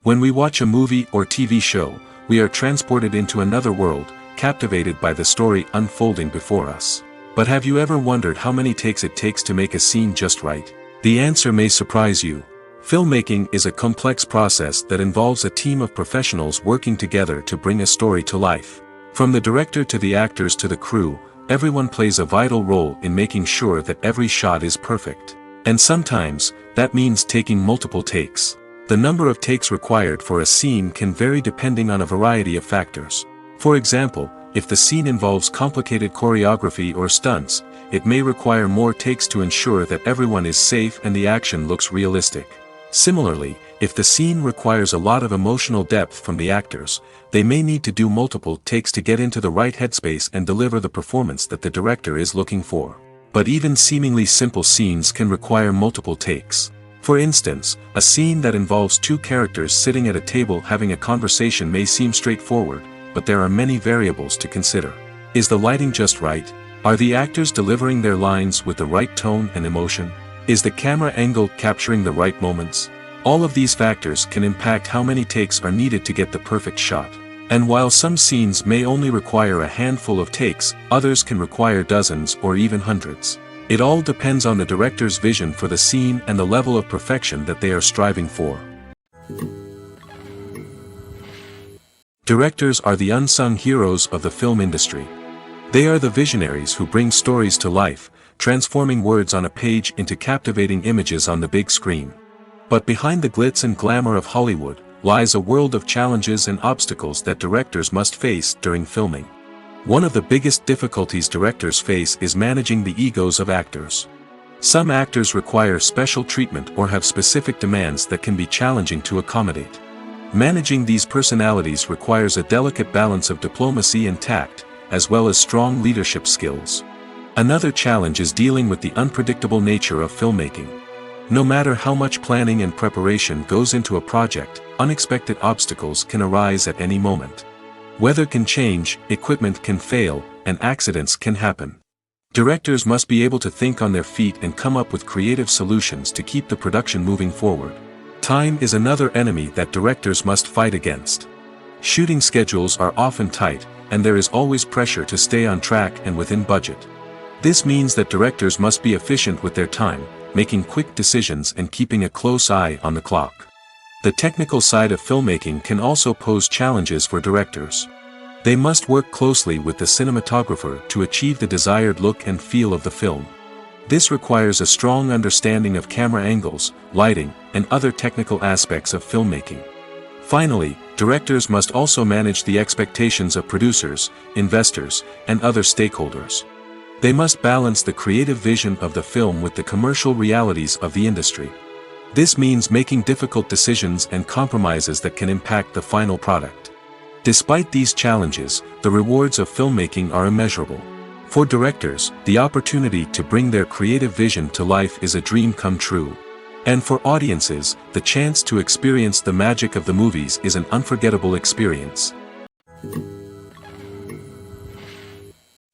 S1: When we watch a movie or TV show, we are transported into another world, captivated by the story unfolding before us. But have you ever wondered how many takes it takes to make a scene just right? The answer may surprise you. Filmmaking is a complex process that involves a team of professionals working together to bring a story to life. From the director to the actors to the crew, everyone plays a vital role in making sure that every shot is perfect. And sometimes, that means taking multiple takes. The number of takes required for a scene can vary depending on a variety of factors. For example, if the scene involves complicated choreography or stunts, it may require more takes to ensure that everyone is safe and the action looks realistic. Similarly, if the scene requires a lot of emotional depth from the actors, they may need to do multiple takes to get into the right headspace and deliver the performance that the director is looking for. But even seemingly simple scenes can require multiple takes. For instance, a scene that involves two characters sitting at a table having a conversation may seem straightforward, but there are many variables to consider. Is the lighting just right? Are the actors delivering their lines with the right tone and emotion? Is the camera angle capturing the right moments? All of these factors can impact how many takes are needed to get the perfect shot. And while some scenes may only require a handful of takes, others can require dozens or even hundreds. It all depends on the director's vision for the scene and the level of perfection that they are striving for. Directors are the unsung heroes of the film industry. They are the visionaries who bring stories to life, transforming words on a page into captivating images on the big screen. But behind the glitz and glamour of Hollywood, lies a world of challenges and obstacles that directors must face during filming. One of the biggest difficulties directors face is managing the egos of actors. Some actors require special treatment or have specific demands that can be challenging to accommodate. Managing these personalities requires a delicate balance of diplomacy and tact, as well as strong leadership skills. Another challenge is dealing with the unpredictable nature of filmmaking. No matter how much planning and preparation goes into a project, unexpected obstacles can arise at any moment. Weather can change, equipment can fail, and accidents can happen. Directors must be able to think on their feet and come up with creative solutions to keep the production moving forward. Time is another enemy that directors must fight against. Shooting schedules are often tight, and there is always pressure to stay on track and within budget. This means that directors must be efficient with their time, making quick decisions and keeping a close eye on the clock. The technical side of filmmaking can also pose challenges for directors. They must work closely with the cinematographer to achieve the desired look and feel of the film. This requires a strong understanding of camera angles, lighting, and other technical aspects of filmmaking. Finally, directors must also manage the expectations of producers, investors, and other stakeholders. They must balance the creative vision of the film with the commercial realities of the industry. This means making difficult decisions and compromises that can impact the final product. Despite these challenges, the rewards of filmmaking are immeasurable. For directors, the opportunity to bring their creative vision to life is a dream come true. And for audiences, the chance to experience the magic of the movies is an unforgettable experience.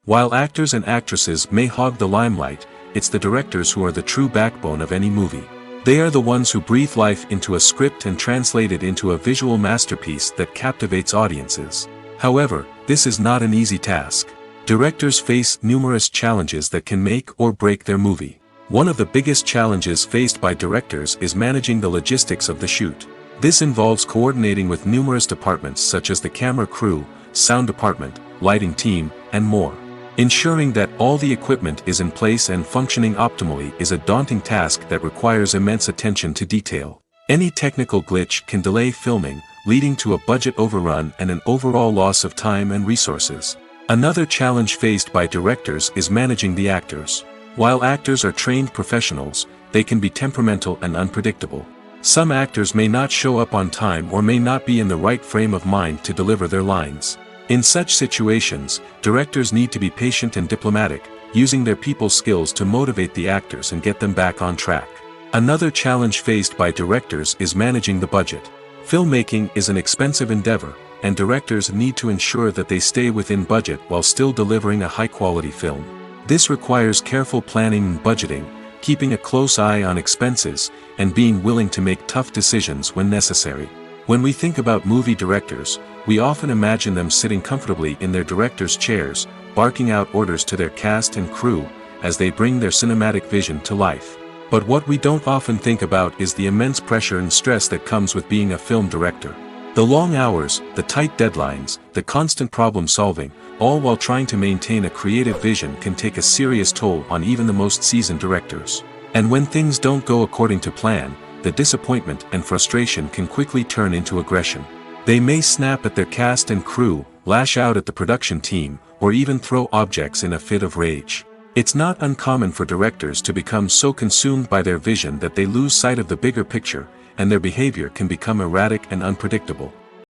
S1: While actors and actresses may hog the limelight, it's the directors who are the true backbone of any movie. They are the ones who breathe life into a script and translate it into a visual masterpiece that captivates audiences. However, this is not an easy task. Directors face numerous challenges that can make or break their movie. One of the biggest challenges faced by directors is managing the logistics of the shoot. This involves coordinating with numerous departments such as the camera crew, sound department, lighting team, and more. Ensuring that all the equipment is in place and functioning optimally is a daunting task that requires immense attention to detail. Any technical glitch can delay filming, leading to a budget overrun and an overall loss of time and resources. Another challenge faced by directors is managing the actors. While actors are trained professionals, they can be temperamental and unpredictable. Some actors may not show up on time or may not be in the right frame of mind to deliver their lines. In such situations, directors need to be patient and diplomatic, using their people skills to motivate the actors and get them back on track. Another challenge faced by directors is managing the budget. Filmmaking is an expensive endeavor, and directors need to ensure that they stay within budget while still delivering a high-quality film. This requires careful planning and budgeting, keeping a close eye on expenses, and being willing to make tough decisions when necessary. When we think about movie directors, we often imagine them sitting comfortably in their director's chairs, barking out orders to their cast and crew, as they bring their cinematic vision to life. But what we don't often think about is the immense pressure and stress that comes with being a film director. The long hours, the tight deadlines, the constant problem solving, all while trying to maintain a creative vision can take a serious toll on even the most seasoned directors. And when things don't go according to plan, the disappointment and frustration can quickly turn into aggression. They may snap at their cast and crew, lash out at the production team, or even throw objects in a fit of rage. It's not uncommon for directors to become so consumed by their vision that they lose sight of the bigger picture, and their behavior can become erratic and unpredictable.